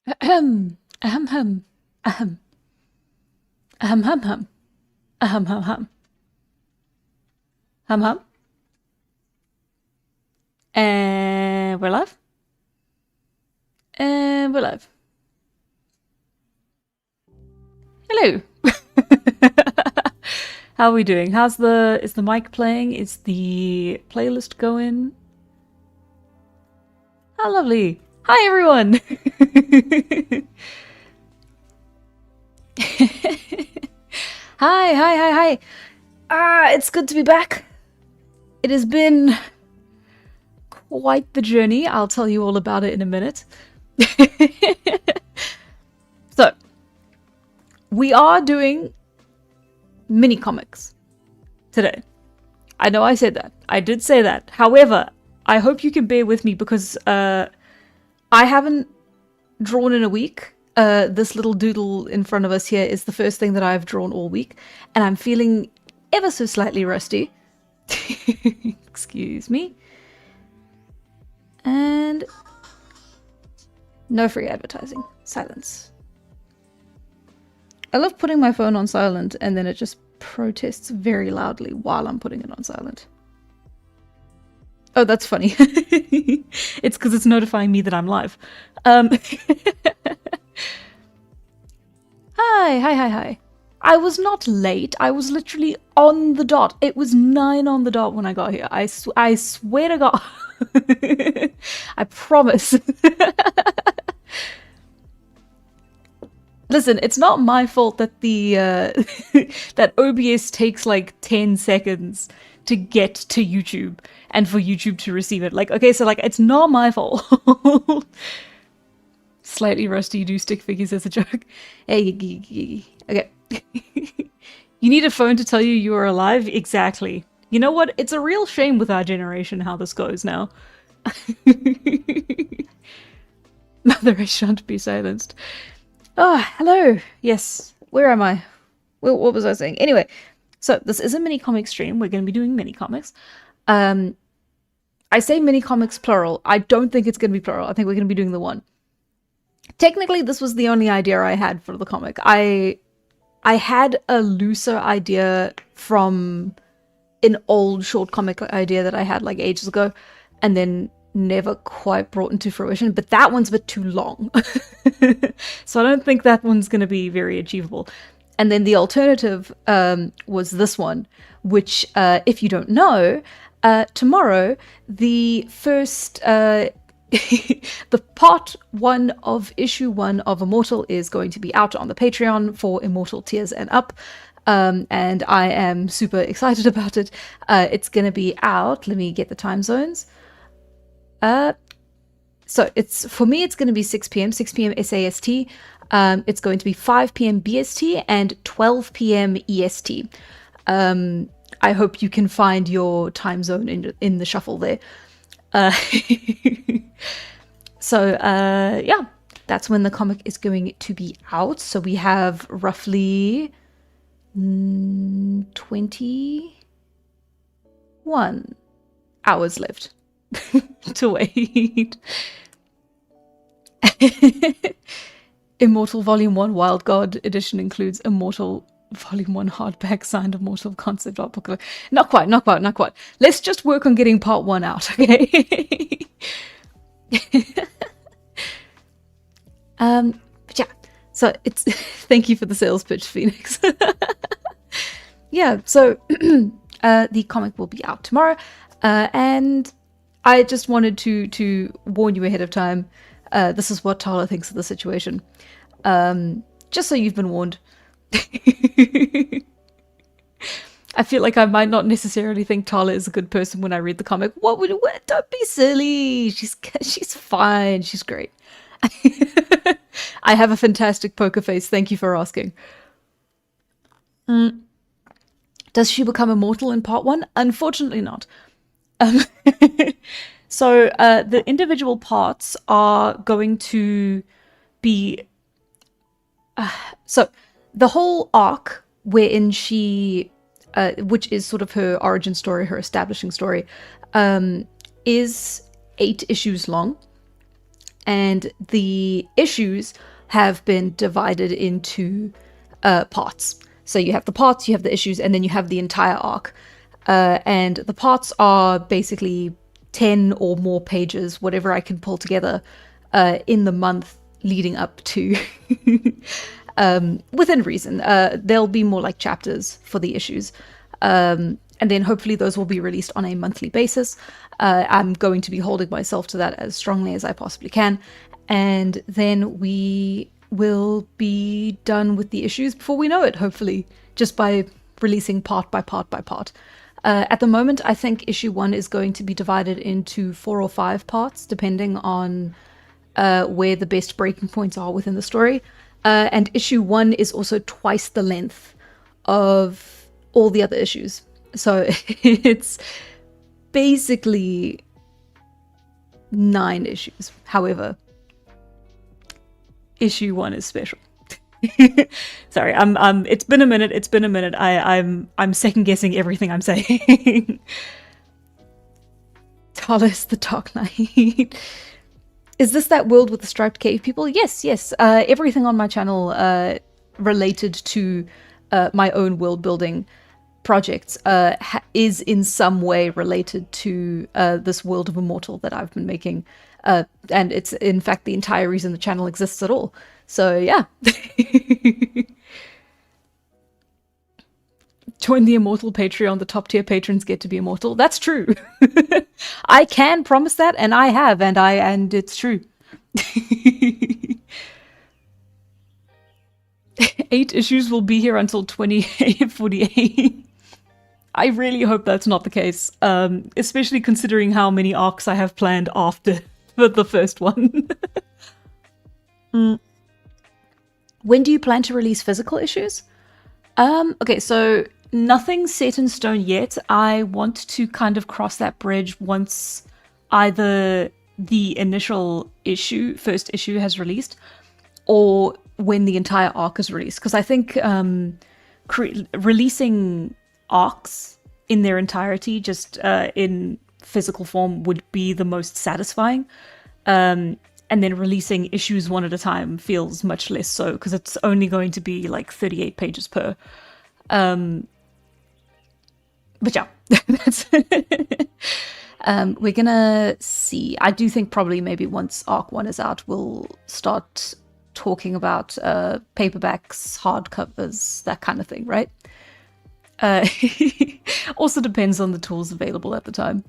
Ahem. Ahem hum. Ahem. Ahem hum hum. Ahem hum hum. Hum hum. And we're live. And we're live. Hello. How are we doing? Is the mic playing? Is the playlist going? How lovely. Hi everyone. Hi. It's good to be back. It has been quite the journey. I'll tell you all about it in a minute. So, we are doing mini comics today. I know I said that. I did say that. However, I hope you can bear with me because I haven't drawn in a week. This little doodle in front of us here is the first thing that I've drawn all week, and I'm feeling ever so slightly rusty. Excuse me. And no free advertising. Silence. I love putting my phone on silent and then it just protests very loudly while I'm putting it on silent. Oh, that's funny. It's because it's notifying me that I'm live. Hi. I was not late. I was literally on the dot. It was 9 on the dot when I got here. I swear to God. I promise. Listen, it's not my fault that the that OBS takes like 10 seconds to get to YouTube and for YouTube to receive it. Like, okay, so like it's not my fault. Slightly rusty do stick figures as a joke. Hey, okay. You need a phone to tell you are alive? Exactly. You know what? It's a real shame with our generation how this goes now. Mother shan't be silenced. Oh, hello. Yes. Where am I? Well, what was I saying? Anyway, so this is a mini comic stream. We're going to be doing mini comics. I say mini comics plural. I don't think it's going to be plural. I think we're going to be doing the one. Technically, this was the only idea I had for the comic. I had a looser idea from an old short comic idea that I had like ages ago, and then never quite brought into fruition, but that one's a bit too long. So I don't think that one's going to be very achievable. And then the alternative was this one, which, if you don't know, tomorrow, the first, the part 1 of issue 1 of Immortal is going to be out on the Patreon for Immortal tiers and up. And I am super excited about it. It's going to be out. Let me get the time zones. So it's, for me, it's going to be 6 p.m. SAST. It's going to be 5 p.m. BST and 12 p.m. EST. I hope you can find your time zone in the shuffle there. So, yeah, that's when the comic is going to be out. So we have roughly 21 hours left to wait. Immortal Volume 1 Wild God Edition includes Immortal Volume 1 hardback signed Immortal concept art book. Not quite. Let's just work on getting part 1 out, okay? But yeah, so it's thank you for the sales pitch, Phoenix. Yeah, so the comic will be out tomorrow, and I just wanted to warn you ahead of time. This is what Tala thinks of the situation. Just so you've been warned. I feel like I might not necessarily think Tala is a good person when I read the comic. What? Don't be silly. She's fine. She's great. I have a fantastic poker face. Thank you for asking. Does she become immortal in part 1? Unfortunately not. So the individual parts are going to be... so the whole arc wherein she... which is sort of her origin story, her establishing story, is 8 issues long. and the issues have been divided into parts. So you have the parts, you have the issues, and then you have the entire arc. And the parts are basically 10 or more pages, whatever I can pull together in the month leading up to within reason. There'll be more like chapters for the issues. And then hopefully those will be released on a monthly basis. I'm going to be holding myself to that as strongly as I possibly can. And then we will be done with the issues before we know it, hopefully, just by releasing part by part by part. At the moment, I think issue 1 is going to be divided into 4 or 5 parts, depending on where the best breaking points are within the story. And issue 1 is also twice the length of all the other issues. So it's basically 9 issues. However, issue 1 is special. Sorry, it's been a minute. I'm second guessing everything I'm saying. Talis the Dark Knight. Is this that world with the striped cave people? Yes. Everything on my channel related to my own world building projects is in some way related to this World of Immortal that I've been making. And it's in fact the entire reason the channel exists at all. So yeah. Join the Immortal Patreon. The top tier patrons get to be immortal. That's true. I can promise that, and I have, and it's true. 8 issues will be here until 2048. I really hope that's not the case, especially considering how many arcs I have planned after the first one. When do you plan to release physical issues? Okay, so nothing set in stone yet. I want to kind of cross that bridge once either the initial issue, first issue has released, or when the entire arc is released. Because I think releasing arcs in their entirety, just in physical form, would be the most satisfying. And then releasing issues one at a time feels much less so, because it's only going to be like 38 pages per. But yeah, that's we're gonna see. I do think probably maybe once Arc 1 is out, we'll start talking about paperbacks, hardcovers, that kind of thing, right? Also depends on the tools available at the time.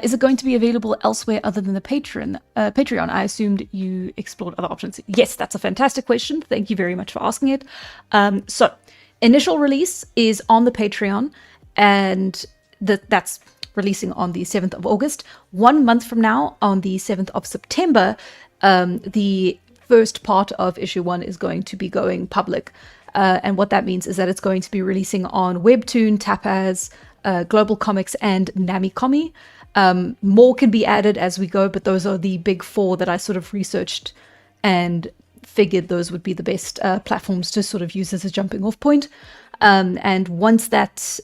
Is it going to be available elsewhere other than the Patreon? I assumed you explored other options. Yes, that's a fantastic question. Thank you very much for asking it. So, initial release is on the Patreon, and that's releasing on the 7th of August. 1 month from now, on the 7th of September, the first part of issue 1 is going to be going public. And what that means is that it's going to be releasing on Webtoon, Tapaz, Global Comics, and Minicomic. More can be added as we go, but those are the big 4 that I sort of researched and figured those would be the best platforms to sort of use as a jumping off point. And once that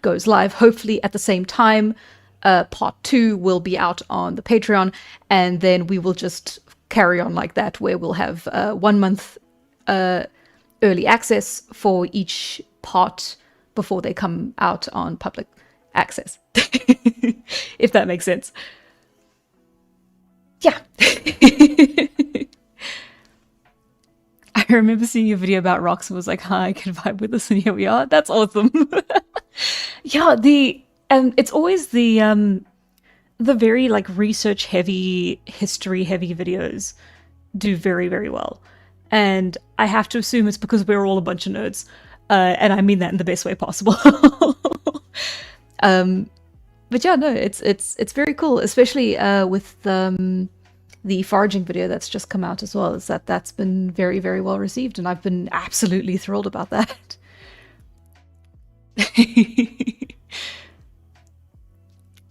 goes live, hopefully at the same time, part 2 will be out on the Patreon, and then we will just carry on like that, where we'll have 1 month early access for each part before they come out on public access. If that makes sense. Yeah. I remember seeing a video about rocks and was like, hi, I can vibe with this, and here we are. That's awesome. Yeah, it's always the very like research heavy, history heavy videos do very, very well. And I have to assume it's because we're all a bunch of nerds. And I mean that in the best way possible. But yeah, no, it's very cool, especially with the foraging video that's just come out as well. Is that's been very, very well received, and I've been absolutely thrilled about that.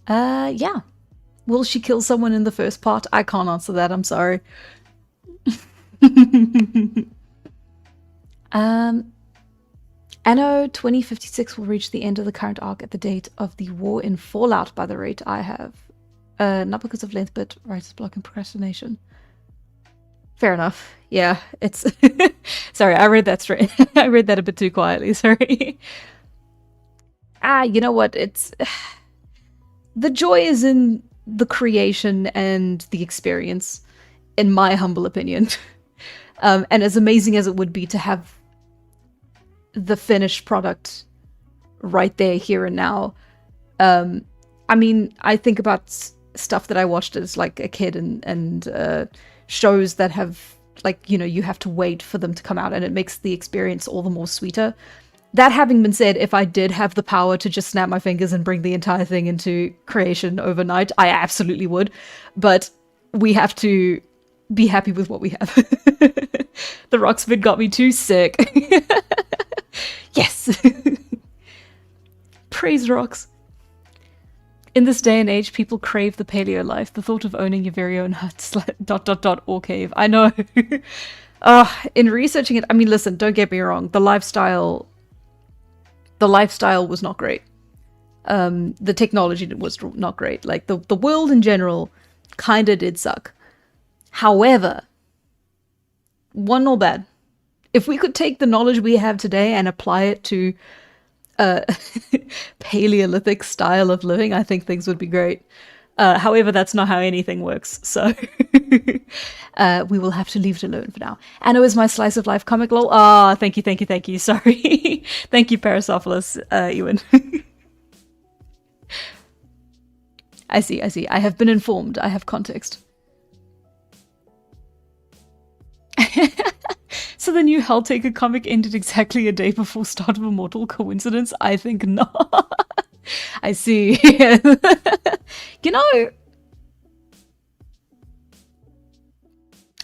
Yeah. Will she kill someone in the first part? I can't answer that, I'm sorry. Anno 2056 will reach the end of the current arc at the date of the war in Fallout by the rate I have. Not because of length, but writer's block and procrastination. Fair enough. Yeah, it's... Sorry, I read that straight. I read that a bit too quietly, sorry. You know what? It's... The joy is in the creation and the experience, in my humble opinion. And as amazing as it would be to have the finished product right there, here and now. I mean, I think about stuff that I watched as like a kid and shows that have, like, you know, you have to wait for them to come out, and it makes the experience all the more sweeter. That having been said, if I did have the power to just snap my fingers and bring the entire thing into creation overnight, I absolutely would. But we have to be happy with what we have. The Rock's vid got me too sick. Yes! Praise Rocks. In this day and age, people crave the paleo life. The thought of owning your very own hut .. or cave. I know. In researching it, I mean, listen, don't get me wrong. The lifestyle was not great. The technology was not great. Like, the world in general kind of did suck. However, one or bad. If we could take the knowledge we have today and apply it to Paleolithic style of living, I think things would be great. However, that's not how anything works, so we will have to leave it alone for now. Anno is my slice of life comic lol. Thank you. Sorry. Thank you, Parasophilus, Ewan. I see. I have been informed. I have context. So the new Helltaker comic ended exactly a day before start of Immortal. Coincidence? I think not. I see. You know,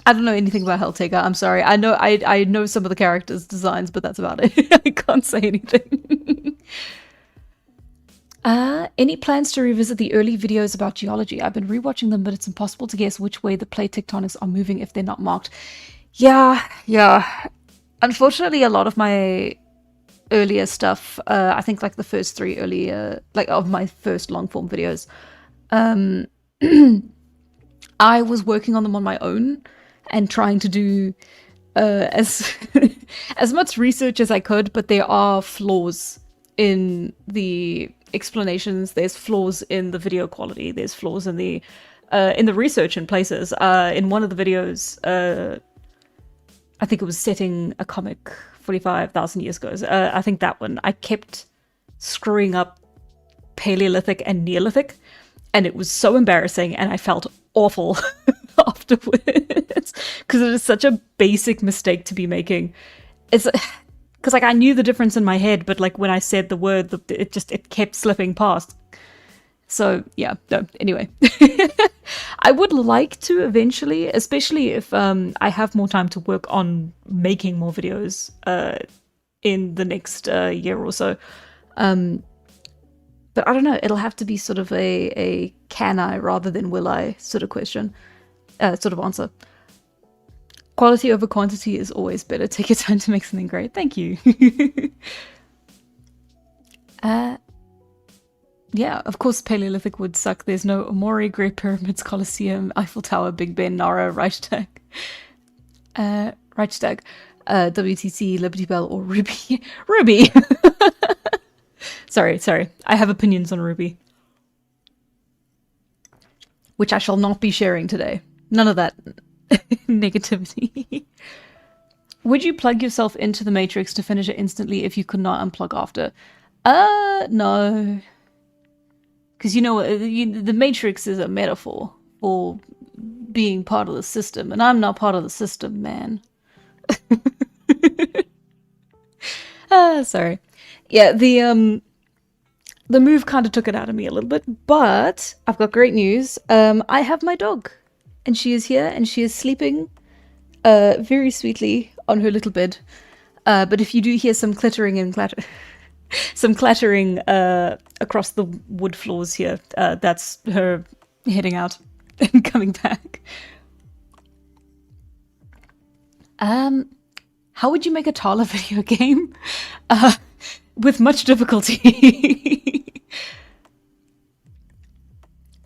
I don't know anything about Helltaker. I'm sorry. I know some of the characters' designs, but that's about it. I can't say anything. Any plans to revisit the early videos about geology? I've been rewatching them, but it's impossible to guess which way the plate tectonics are moving if they're not marked. Yeah. Unfortunately, a lot of my earlier stuff, I think like the first 3 earlier, like of my first long form videos, I was working on them on my own and trying to do as as much research as I could, but there are flaws in the explanations, there's flaws in the video quality, there's flaws in the research in places. In one of the videos, I think it was setting a comic 45,000 years ago. I think that one, I kept screwing up Paleolithic and Neolithic, and it was so embarrassing, and I felt awful afterwards, because it is such a basic mistake to be making. It's because, like, I knew the difference in my head, but like when I said the word, it kept slipping past. So yeah, no, anyway. I would like to eventually, especially if I have more time to work on making more videos in the next year or so. But I don't know, it'll have to be sort of a can I rather than will I sort of question, sort of answer. Quality over quantity is always better. Take your time to make something great. Thank you. Yeah, of course Paleolithic would suck. There's no Omori, Great Pyramids, Colosseum, Eiffel Tower, Big Ben, Nara, Reichstag, WTC, Liberty Bell, or Ruby. Ruby! Sorry. I have opinions on Ruby. Which I shall not be sharing today. None of that negativity. Would you plug yourself into the Matrix to finish it instantly if you could not unplug after? No. Because, you know, the Matrix is a metaphor for being part of the system, and I'm not part of the system, man. Sorry. Yeah, the move kind of took it out of me a little bit, but I've got great news. I have my dog, and she is here, and she is sleeping very sweetly on her little bed. But if you do hear some clattering and some clattering across the wood floors here, that's her heading out and coming back. How would you make a Tala video game? with much difficulty.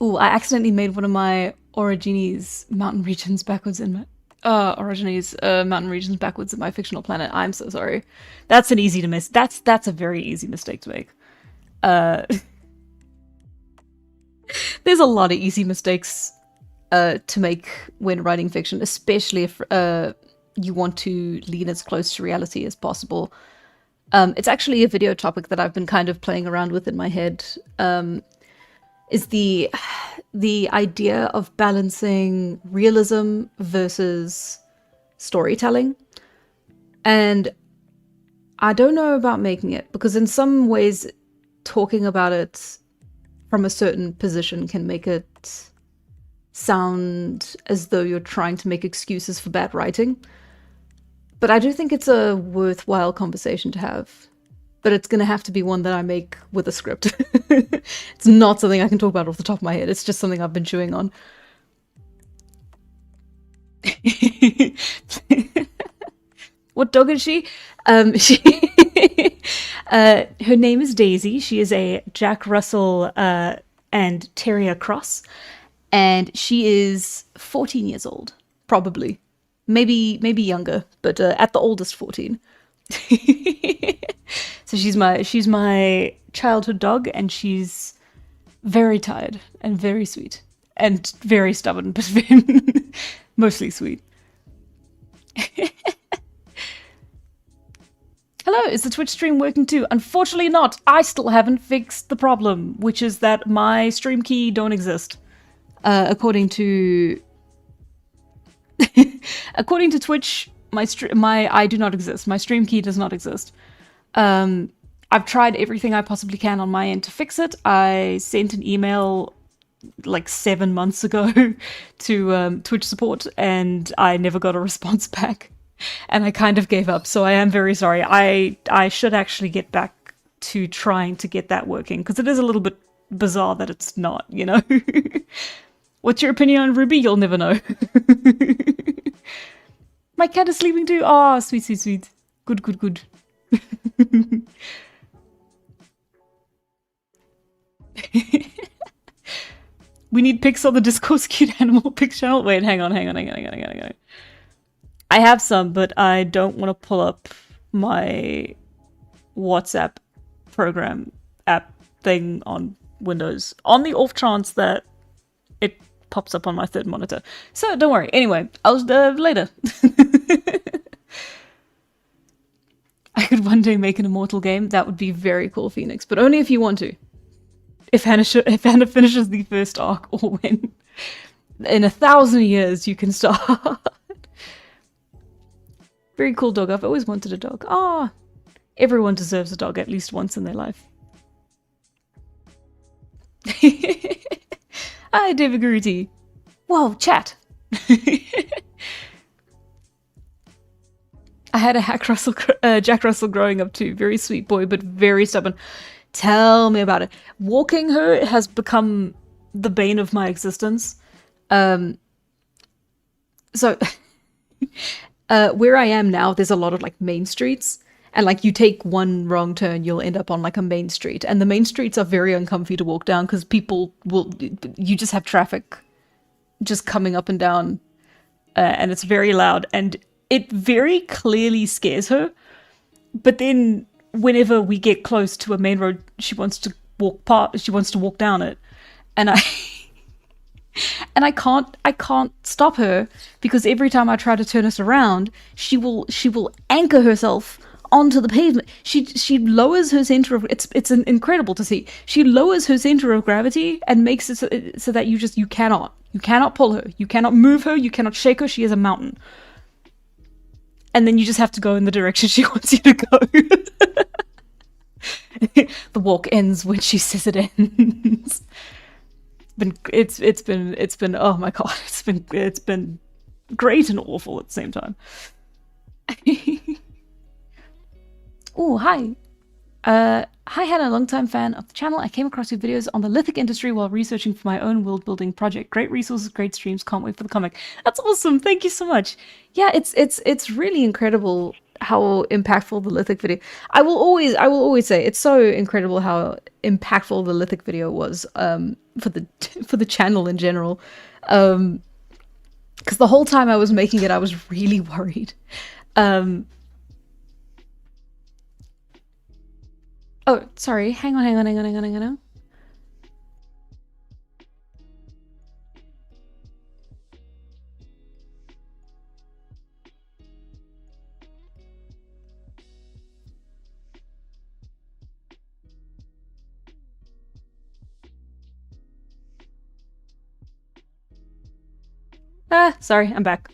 Ooh, I accidentally made one of my Origines mountain regions backwards in my mountain regions backwards in my fictional planet. I'm so sorry. That's an easy to miss. That's a very easy mistake to make. There's a lot of easy mistakes to make when writing fiction, especially if you want to lean as close to reality as possible. It's actually a video topic that I've been kind of playing around with in my head. Is the idea of balancing realism versus storytelling. And I don't know about making it, because in some ways talking about it from a certain position can make it sound as though you're trying to make excuses for bad writing. But I do think it's a worthwhile conversation to have. But it's going to have to be one that I make with a script. It's not something I can talk about off the top of my head. It's just something I've been chewing on. What dog is she? Her name is Daisy. She is a Jack Russell and Terrier cross. And she is 14 years old, probably. Maybe younger, but at the oldest 14. So she's my childhood dog, and she's very tired and very sweet and very stubborn, but mostly sweet. Hello, is the Twitch stream working too? Unfortunately not. I still haven't fixed the problem, which is that my stream key don't exist. According to Twitch, I do not exist. My stream key does not exist. I've tried everything I possibly can on my end to fix it. I sent an email like 7 months ago to Twitch support, and I never got a response back. And I kind of gave up, so I am very sorry. I should actually get back to trying to get that working, because it is a little bit bizarre that it's not, you know? What's your opinion on Ruby? You'll never know. My cat is sleeping too. Oh, sweet, sweet, sweet. Good, good, good. We need pics on the Discourse Cute Animal pics channel. Wait, hang on. I have some, but I don't want to pull up my WhatsApp program app thing on Windows on the off chance that it pops up on my third monitor. So don't worry. Anyway, I'll later. I could one day make an Immortal game. That would be very cool, Phoenix, but only if you want to. If Hannah finishes the first arc, or when in 1,000 years you can start. Very cool dog. I've always wanted a dog. Ah, everyone deserves a dog at least once in their life. Hi, David Garuti. Whoa, chat. I had a Jack Russell growing up too. Very sweet boy, but very stubborn. Tell me about it. Walking her has become the bane of my existence. So where I am now, there's a lot of like main streets, and like you take one wrong turn, you'll end up on like a main street, and the main streets are very uncomfy to walk down because you just have traffic just coming up and down, and it's very loud, and it very clearly scares her. But then whenever we get close to a main road, she wants to walk down it, and I can't stop her, because every time I try to turn us around, she will anchor herself onto the pavement. She lowers her center of it's incredible to see. She lowers her center of gravity and makes it so that you cannot pull her, you cannot move her, you cannot shake her. She is a mountain. And then you just have to go in the direction she wants you to go. The walk ends when she says it ends. It's been oh my god, it's been great and awful at the same time. Oh, hi. Hi, Hannah, long-time fan of the channel. I came across your videos on the lithic industry while researching for my own world-building project. Great resources, great streams. Can't wait for the comic. That's awesome. Thank you so much. Yeah, it's really incredible how impactful the Lithic video. I will always say it's so incredible how impactful the Lithic video was for the channel in general. Because the whole time I was making it, I was really worried. Oh, sorry. Hang on. Sorry, I'm back.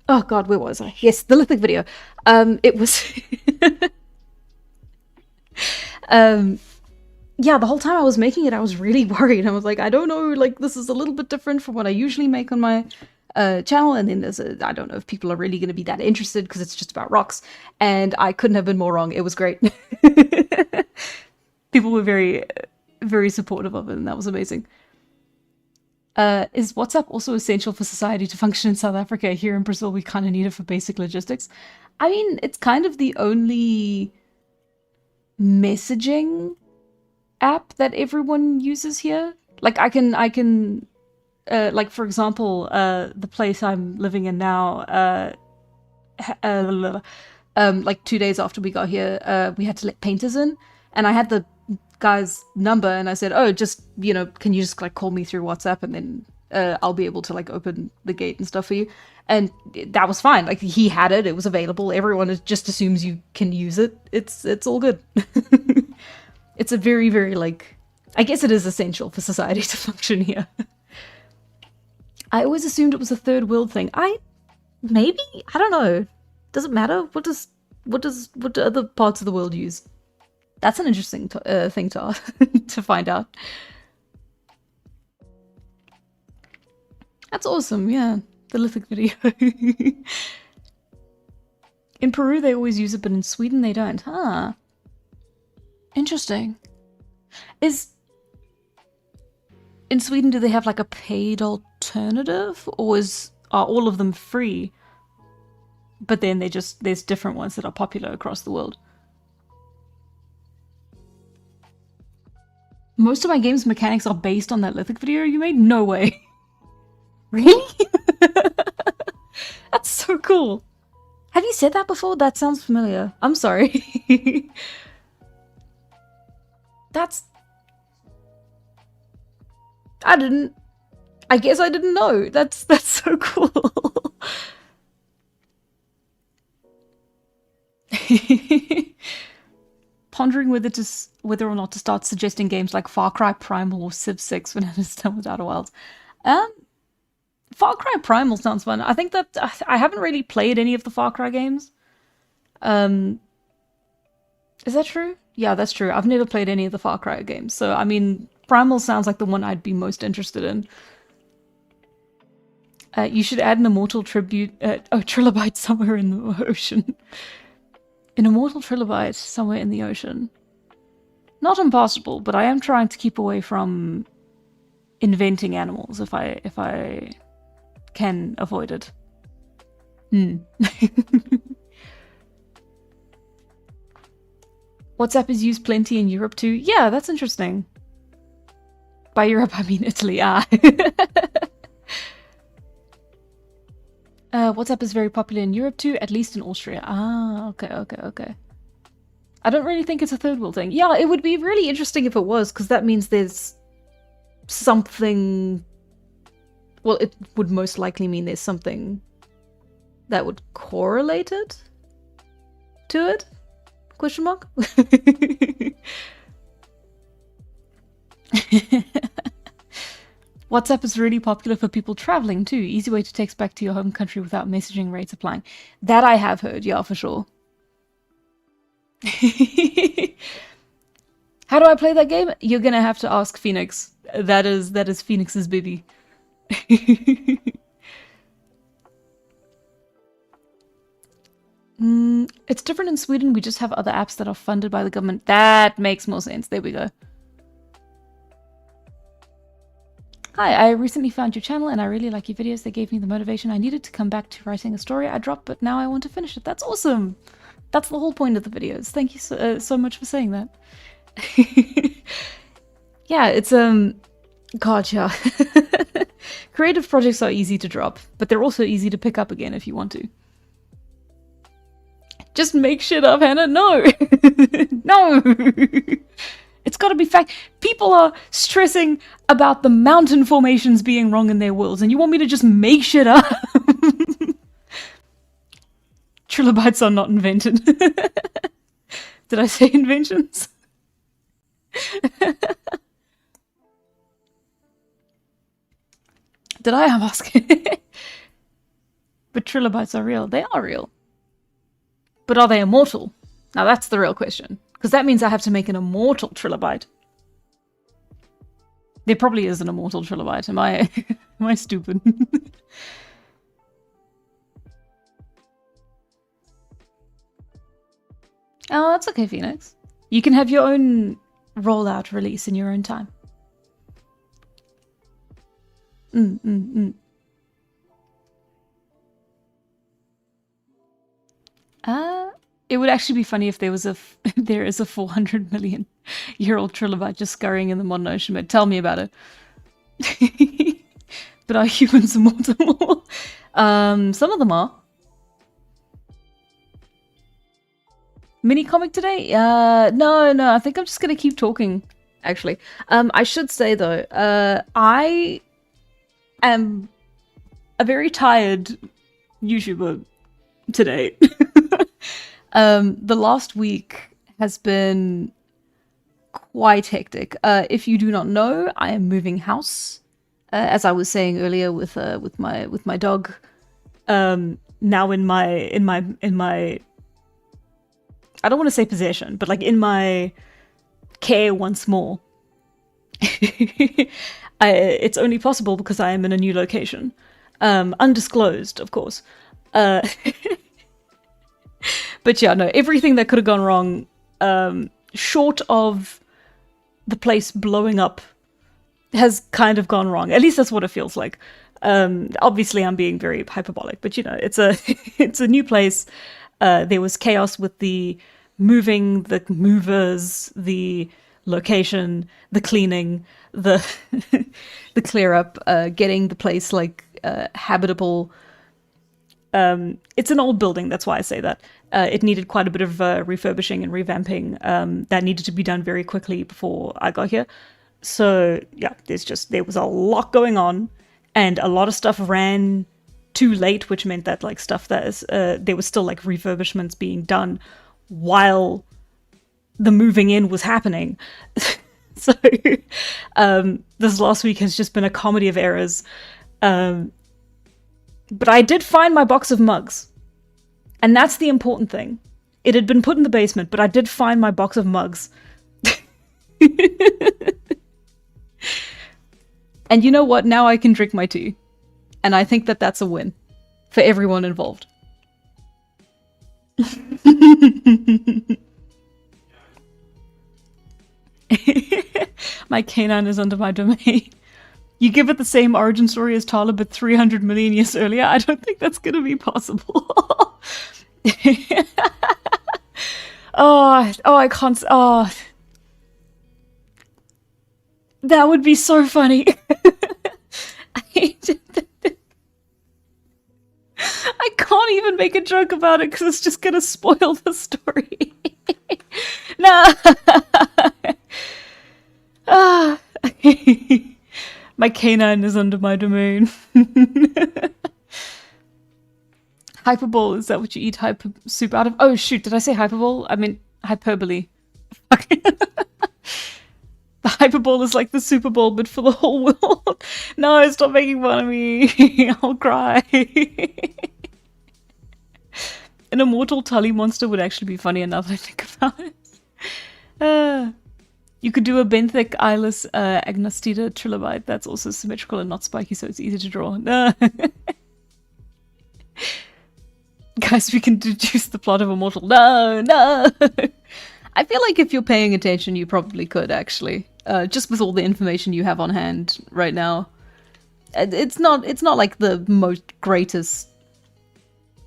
Oh god, where was I? Yes, the Lithic video. It was yeah, the whole time I was making it, I was really worried. I was like, I don't know, like, this is a little bit different from what I usually make on my channel, and then I don't know if people are really going to be that interested because it's just about rocks, and I couldn't have been more wrong. It was great. People were very, very supportive of it, and that was amazing. Is WhatsApp also essential for society to function in South Africa? Here in Brazil, we kind of need it for basic logistics. I mean, it's kind of the only messaging app that everyone uses here. Like, I can, like, for example, the place I'm living in now, like 2 days after we got here, we had to let painters in, and I had the guy's number, and I said, oh, just, you know, can you just like call me through WhatsApp, and then I'll be able to like open the gate and stuff for you. And that was fine. Like, he had it, it was available. Everyone just assumes you can use it. It's all good. It's a very, very, like, I guess it is essential for society to function here. I always assumed it was a third world thing. Maybe? I don't know. Does it matter? What do other parts of the world use? That's an interesting thing to to find out. That's awesome, yeah. The Lithic video. In Peru, they always use it, but in Sweden, they don't. Huh. Interesting. In Sweden, do they have like a paid alternative, or are all of them free? But then there's different ones that are popular across the world. Most of my game's mechanics are based on that Lithic video you made? No way. Really? That's so cool. Have you said that before? That sounds familiar. I'm sorry. I guess I didn't know. That's so cool. Pondering whether or not to start suggesting games like Far Cry Primal or Civ 6 when it is done with Outer Wilds. Far Cry Primal sounds fun. I think that I haven't really played any of the Far Cry games. Is that true? Yeah, that's true. I've never played any of the Far Cry games. So, I mean, Primal sounds like the one I'd be most interested in. You should add an Immortal tribute, trilobite somewhere in the ocean. An Immortal trilobite somewhere in the ocean. Not impossible, but I am trying to keep away from inventing animals if I can avoid it. WhatsApp is used plenty in Europe too. Yeah, that's interesting. By Europe, I mean Italy. WhatsApp is very popular in Europe too, at least in Austria. Okay. I don't really think it's a third world thing. Yeah, it would be really interesting if it was, because that means there's something... Well, it would most likely mean there's something that would correlate it to it? Question mark? WhatsApp is really popular for people traveling too. Easy way to text back to your home country without messaging rates applying. That I have heard, yeah, for sure. How do I play that game? You're gonna have to ask Phoenix. That is Phoenix's baby. It's different in Sweden. We just have other apps that are funded by the government. That makes more sense. There we go. Hi, I recently found your channel and I really like your videos. They gave me the motivation I needed to come back to writing a story I dropped, but now I want to finish it. That's awesome! That's the whole point of the videos. Thank you so much for saying that. Yeah, it's, God, yeah. Creative projects are easy to drop, but they're also easy to pick up again if you want to. Just make shit up, Hannah. No! No! It's gotta be fact. People are stressing about the mountain formations being wrong in their worlds, and you want me to just make shit up? Trilobites are not invented. Did I say inventions? Did I ask? But trilobites are real. They are real. But are they immortal? Now that's the real question. Because that means I have to make an immortal trilobite. There probably is an immortal trilobite. Am I am I stupid? Oh, that's okay, Phoenix. You can have your own rollout release in your own time. It would actually be funny if there was there is a 400 million year old trilobite just scurrying in the modern ocean, but tell me about it. But are humans immortal? Some of them are. Minicomic today? No, I think I'm just gonna keep talking, actually. I should say though, I am a very tired YouTuber today. The last week has been quite hectic. If you do not know, I am moving house. As I was saying earlier with my dog, now in my I don't want to say possession, but like in my care once more. It's only possible because I am in a new location. Undisclosed, of course. But yeah, no, everything that could have gone wrong, short of the place blowing up, has kind of gone wrong. At least that's what it feels like. Obviously, I'm being very hyperbolic, but you know, it's a it's a new place. There was chaos with the moving, the movers, the location, the cleaning, the the clear up, getting the place like habitable. It's an old building, that's why I say that. It needed quite a bit of refurbishing and revamping that needed to be done very quickly before I got here. So yeah, there was a lot going on, and a lot of stuff ran too late, which meant that like stuff that is there was still like refurbishments being done while the moving in was happening. So this last week has just been a comedy of errors. But I did find my box of mugs. And that's the important thing. It had been put in the basement, but I did find my box of mugs. And you know what? Now I can drink my tea. And I think that that's a win. For everyone involved. My canine is under my domain. You give it the same origin story as Tala, but 300 million years earlier? I don't think that's going to be possible. I can't... Oh. That would be so funny. I can't even make a joke about it because it's just going to spoil the story. No. My canine is under my domain. Hyperbole, is that what you eat soup out of? Oh shoot, did I say hyperbole? I mean hyperbole. The hyperbole is like the Super Bowl, but for the whole world. No, stop making fun of me. I'll cry. An immortal Tully monster would actually be funny enough, I think about it. You could do a benthic eyeless agnostida trilobite. That's also symmetrical and not spiky, so it's easy to draw. Guys, we can deduce the plot of Immortal. No! I feel like if you're paying attention, you probably could, actually. Just with all the information you have on hand right now. It's not like the most greatest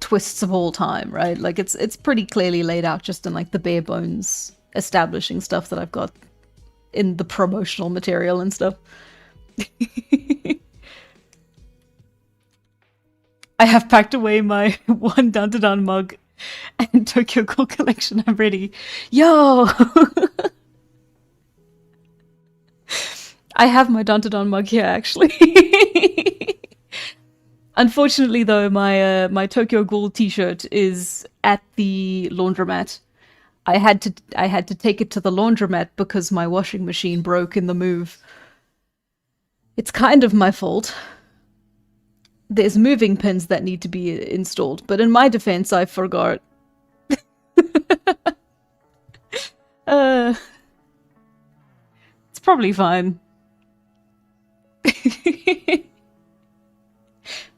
twists of all time, right? Like it's pretty clearly laid out just in like the bare bones establishing stuff that I've got in the promotional material and stuff. I have packed away my one Dandadan mug and Tokyo Ghoul collection. I'm ready. Yo! I have my Dandadan mug here, actually. Unfortunately, though, my Tokyo Ghoul t-shirt is at the laundromat. I had to take it to the laundromat because my washing machine broke in the move. It's kind of my fault. There's moving pins that need to be installed, but in my defense, I forgot. It's probably fine.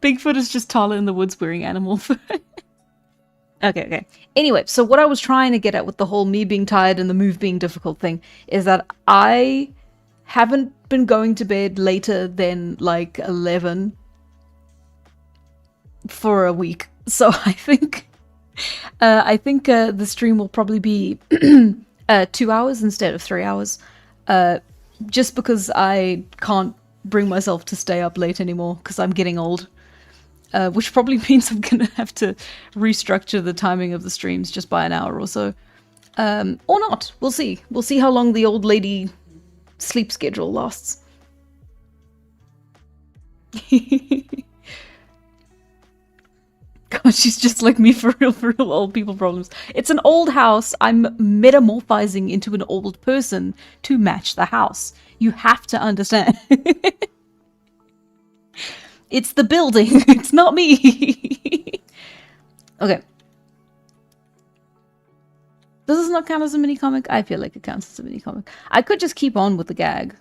Bigfoot is just Tala in the woods wearing animal fur. Okay. Anyway, so what I was trying to get at with the whole me being tired and the move being difficult thing is that I haven't been going to bed later than like 11 for a week. So I think the stream will probably be 2 hours instead of 3 hours. Just because I can't bring myself to stay up late anymore because I'm getting old. Which probably means I'm gonna have to restructure the timing of the streams just by an hour or so. Or not. We'll see. We'll see how long the old lady sleep schedule lasts. God, she's just like me for real old people problems. It's an old house. I'm metamorphizing into an old person to match the house. You have to understand. It's the building. It's not me. Okay. Does this not count as a mini comic? I feel like it counts as a mini comic. I could just keep on with the gag.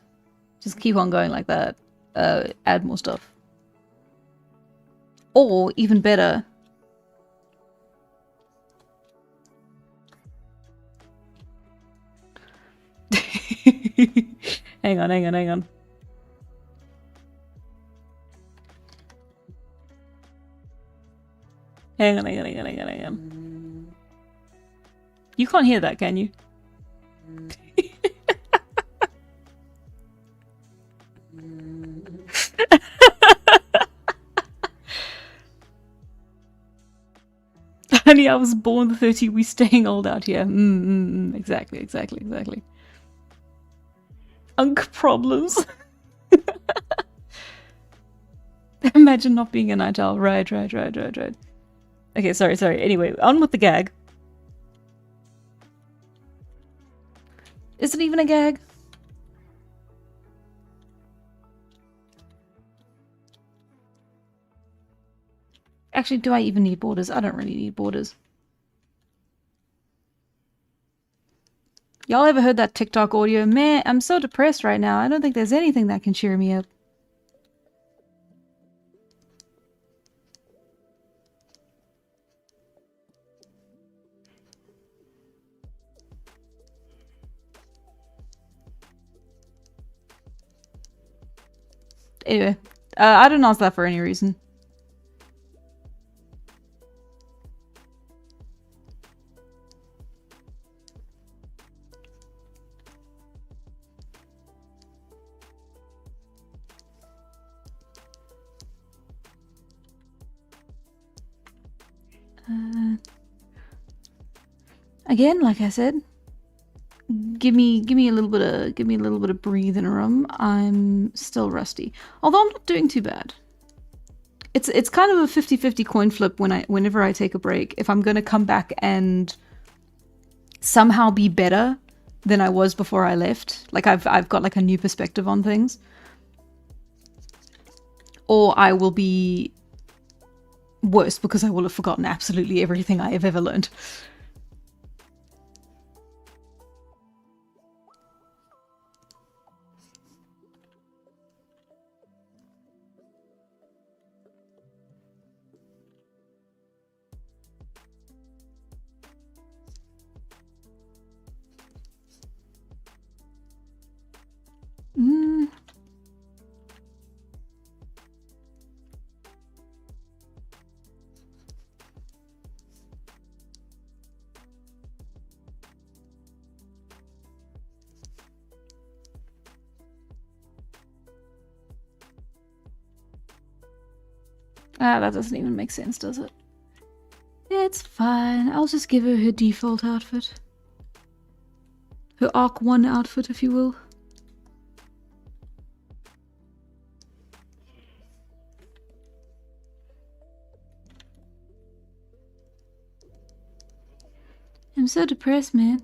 Just keep on going like that. Add more stuff. Or, even better... Hang on. Hang on. You can't hear that, can you? Honey, I was born 30, we staying old out here. Exactly. Unk problems. Imagine not being a night owl. Right. Okay, sorry. Anyway, on with the gag. Is it even a gag? Actually, do I even need borders? I don't really need borders. Y'all ever heard that TikTok audio? Man, I'm so depressed right now. I don't think there's anything that can cheer me up. Anyway, I didn't ask that for any reason. Again, like I said, give me a little bit of breathing room. I'm still rusty, although I'm not doing too bad. It's kind of a 50-50 coin flip whenever I take a break. If I'm going to come back and somehow be better than I was before I left, like I've got like a new perspective on things, or I will be worse because I will have forgotten absolutely everything I have ever learned. Ah, that doesn't even make sense, does it? It's fine. I'll just give her her default outfit. Her Arc 1 outfit, if you will. I'm so depressed, man.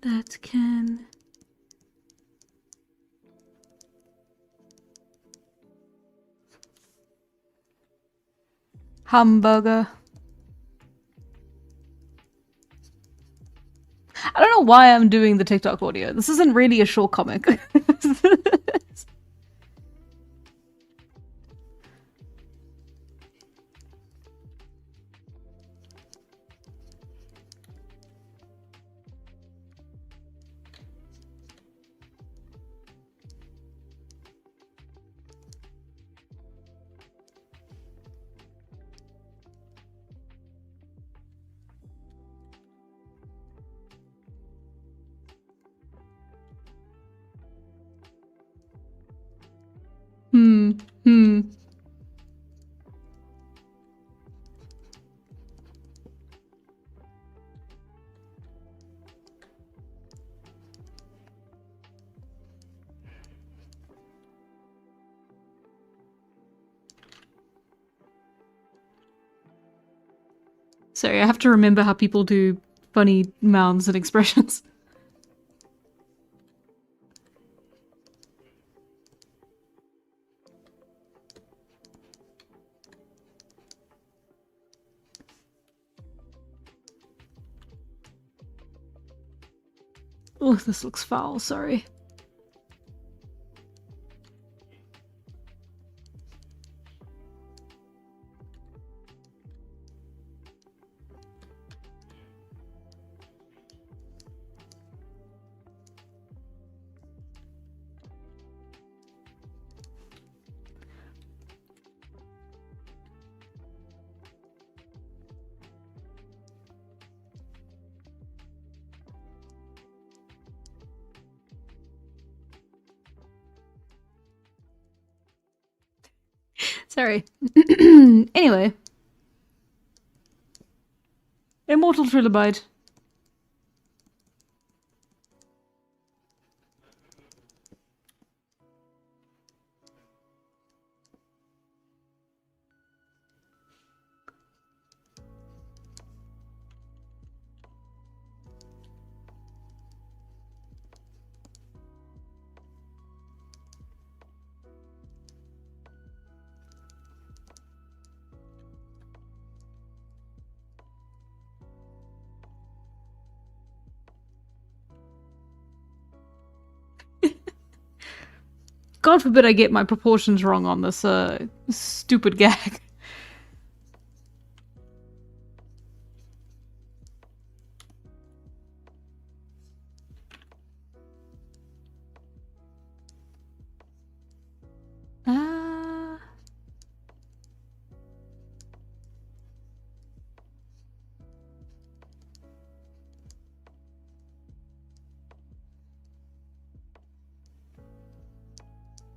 That can... Hamburger. I don't know why I'm doing the TikTok audio. This isn't really a short comic. Sorry, I have to remember how people do funny mouths and expressions. Oh, this looks foul, sorry. Sorry. Anyway. Immortal Trilobite. God forbid I get my proportions wrong on this stupid gag.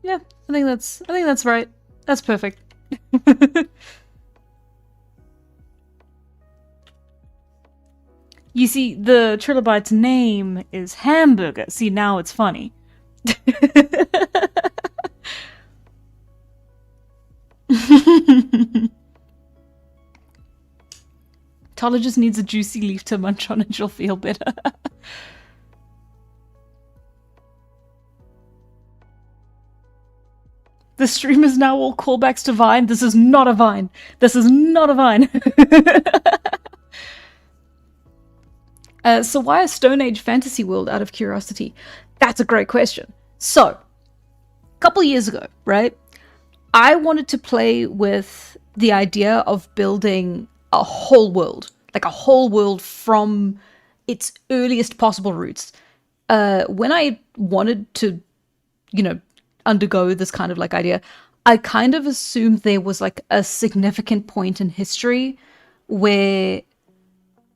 Yeah, I think that's right. That's perfect. You see, the Trilobite's name is Hamburger. See, now it's funny. Tala just needs a juicy leaf to munch on and she'll feel better. The stream is now all callbacks to Vine. This is not a Vine. This is not a Vine. So why a Stone Age fantasy world, out of curiosity? That's a great question. So, a couple years ago, right, I wanted to play with the idea of building a whole world. Like a whole world from its earliest possible roots. When I wanted to, you know, undergo this kind of like idea, I kind of assumed there was like a significant point in history where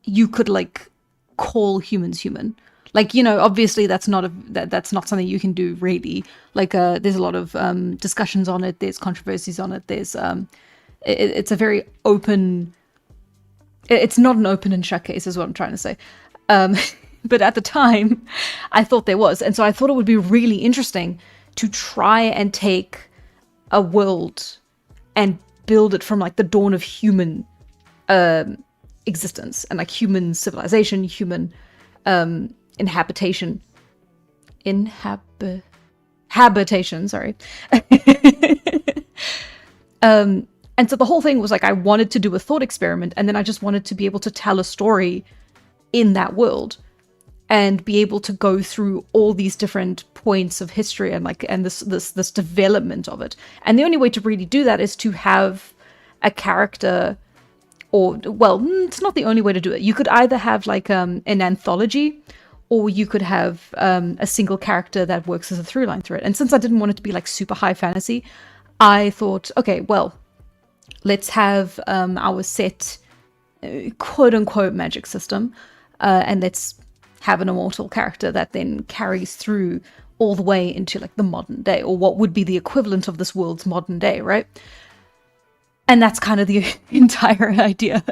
you could like call humans human. Like, you know, obviously that's not that's not something you can do really. Like, there's a lot of discussions on it. There's controversies on it. There's it's a very open. It's not an open and shut case, is what I'm trying to say. But at the time, I thought there was, and so I thought it would be really interesting to try and take a world and build it from like the dawn of human existence and like human civilization, human habitation, sorry. And so the whole thing was like, I wanted to do a thought experiment, and then I just wanted to be able to tell a story in that world and be able to go through all these different points of history and like, and this development of it. And the only way to really do that is to have a character, or, well, it's not the only way to do it. You could either have like an anthology, or you could have a single character that works as a through line through it. And since I didn't want it to be like super high fantasy, I thought, okay, well, let's have our set quote unquote magic system, and let's have an immortal character that then carries through all the way into like the modern day, or what would be the equivalent of this world's modern day, right? And that's kind of the entire idea.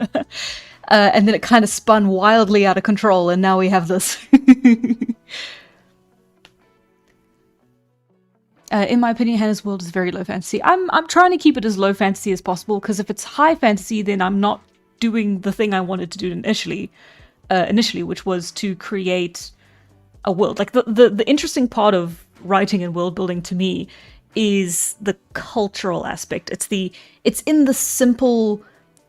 And then it kind of spun wildly out of control, and now we have this. In my opinion, Hannah's world is very low fantasy. I'm trying to keep it as low fantasy as possible, because if it's high fantasy, then I'm not doing the thing I wanted to do initially, which was to create a world. Like the interesting part of writing and world building to me is the cultural aspect. It's in the simple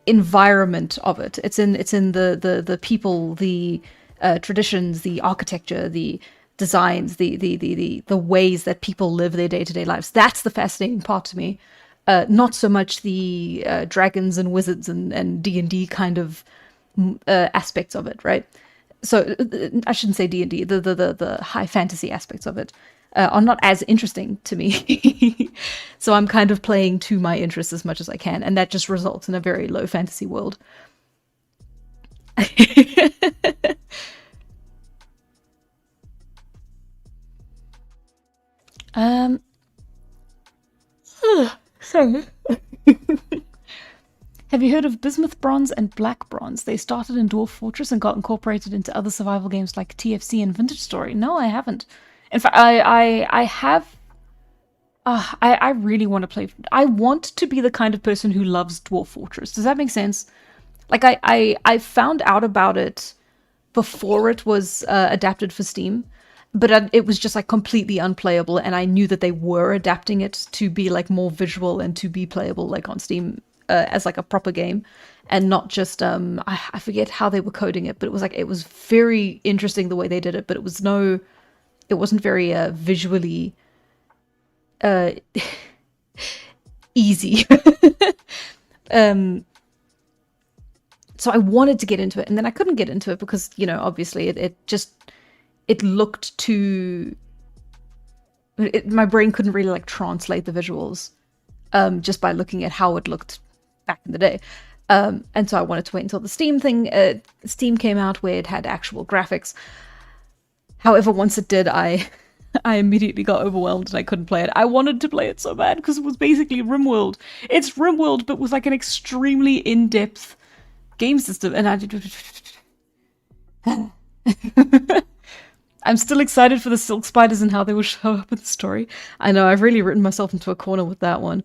environment of it. It's in the people, the traditions, the architecture, the designs, the ways that people live their day-to-day lives. That's the fascinating part to me. Not so much the dragons and wizards and D&D kind of aspects of it, right? So I shouldn't say D&D. The high fantasy aspects of it are not as interesting to me. So I'm kind of playing to my interests as much as I can, and that just results in a very low fantasy world. Sorry. Have you heard of Bismuth Bronze and Black Bronze? They started in Dwarf Fortress and got incorporated into other survival games like TFC and Vintage Story. No, I haven't. In fact, I have. I really want to play. I want to be the kind of person who loves Dwarf Fortress. Does that make sense? Like, I found out about it before it was adapted for Steam, but it was just like completely unplayable, and I knew that they were adapting it to be like more visual and to be playable like on Steam as like a proper game, and not just I forget how they were coding it, but it was very interesting the way they did it, but it wasn't very visually easy. So I wanted to get into it, and then I couldn't get into it because, you know, obviously it looked too... my brain couldn't really like translate the visuals just by looking at how it looked back in the day. And so I wanted to wait until the Steam came out, where it had actual graphics. However, once it did, I immediately got overwhelmed and I couldn't play it. I wanted to play it so bad because it was basically RimWorld. It's RimWorld, but with like an extremely in-depth game system, and I'm still excited for the silk spiders and how they will show up in the story. I know, I've really written myself into a corner with that one.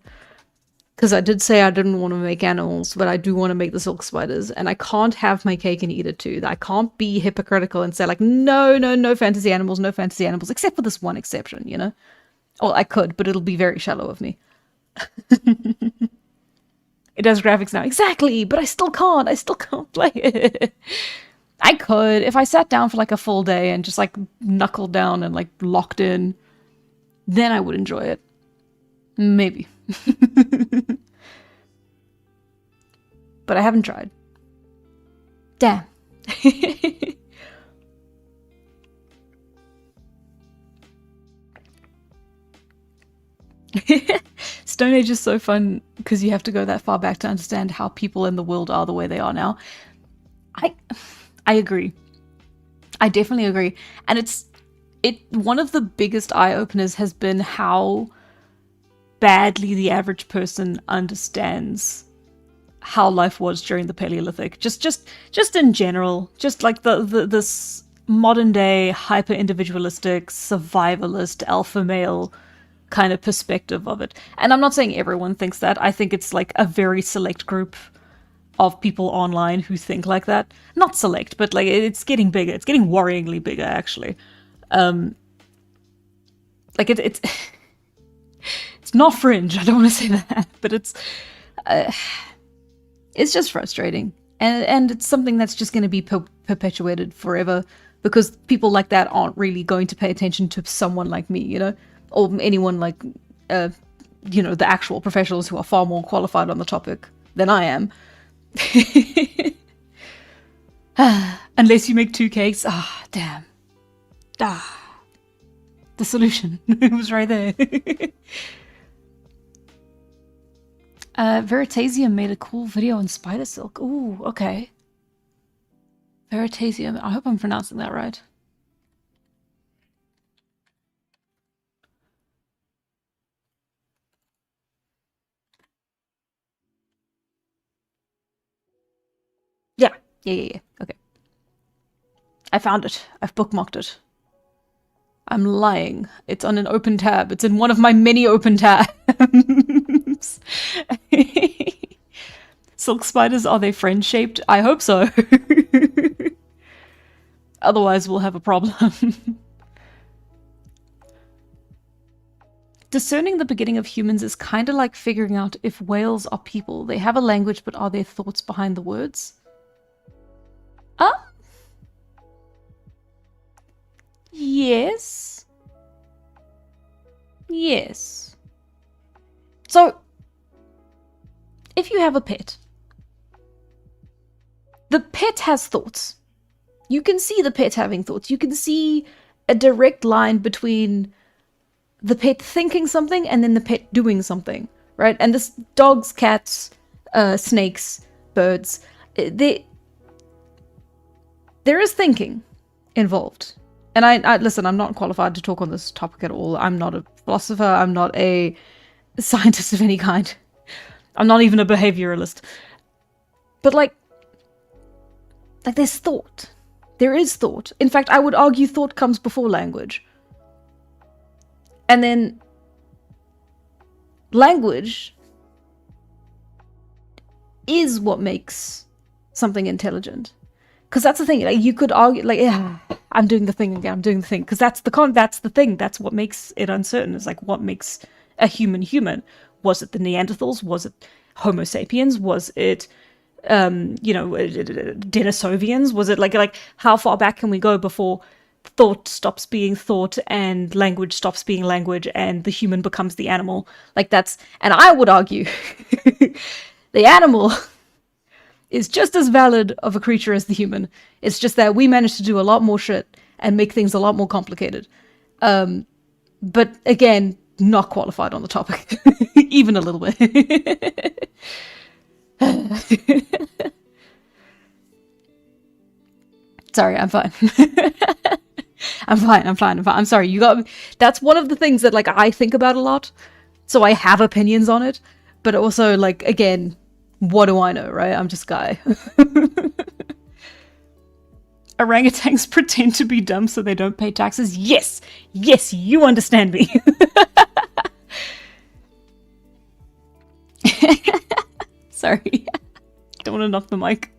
Because I did say I didn't want to make animals, but I do want to make the silk spiders, and I can't have my cake and eat it too. I can't be hypocritical and say like, no fantasy animals, except for this one exception, you know? Well, I could, but it'll be very shallow of me. It does graphics now. Exactly, but I still can't play it. I could, if I sat down for like a full day and just like knuckled down and like locked in, then I would enjoy it. Maybe. But I haven't tried. Damn. Stone Age is so fun because you have to go that far back to understand how people in the world are the way they are now. I agree. I definitely agree. And one of the biggest eye-openers has been how badly the average person understands how life was during the Paleolithic. Just in general. Just like this modern day hyper-individualistic, survivalist, alpha male kind of perspective of it. And I'm not saying everyone thinks that. I think it's like a very select group of people online who think like that. Not select, but like it's getting bigger. It's getting worryingly bigger, actually. Like it's it's not fringe. I don't want to say that, but it's just frustrating, and it's something that's just going to be perpetuated forever because people like that aren't really going to pay attention to someone like me, you know, or anyone like you know, the actual professionals who are far more qualified on the topic than I am. Unless you make 2 cakes. Ah, damn. Ah, the solution. It was right there. Veritasium made a cool video on spider silk. Ooh, okay. Veritasium. I hope I'm pronouncing that right. Yeah. Okay. I found it. I've bookmarked it. I'm lying. It's on an open tab. It's in one of my many open tabs. Silk spiders, are they friend-shaped? I hope so. Otherwise, we'll have a problem. Discerning the beginning of humans is kind of like figuring out if whales are people. They have a language, but are there thoughts behind the words? Yes. Yes. So, if you have a pet, the pet has thoughts. You can see the pet having thoughts. You can see a direct line between the pet thinking something and then the pet doing something, right? And this dogs, cats, snakes, birds, there is thinking involved. And I listen, I'm not qualified to talk on this topic at all. I'm not a philosopher. I'm not a scientist of any kind. I'm not even a behavioralist. But like there's thought. There is thought. In fact, I would argue thought comes before language. And then language is what makes something intelligent. Because that's the thing. Like, you could argue, like, yeah, I'm doing the thing again. I'm doing the thing. Because that's the thing. That's what makes it uncertain. It's like, what makes a human human? Was it the Neanderthals? Was it Homo sapiens? Was it, you know, Denisovians? Was it like how far back can we go before thought stops being thought and language stops being language and the human becomes the animal? Like that's, and I would argue the animal is just as valid of a creature as the human. It's just that we managed to do a lot more shit and make things a lot more complicated. But again, not qualified on the topic, even a little bit. Sorry, I'm fine. I'm fine. I'm sorry. You got me. That's one of the things that like I think about a lot. So I have opinions on it, but also like, again, what do I know, right? I'm just Guy. Orangutans pretend to be dumb so they don't pay taxes. Yes, you understand me. Sorry. Don't want to knock the mic.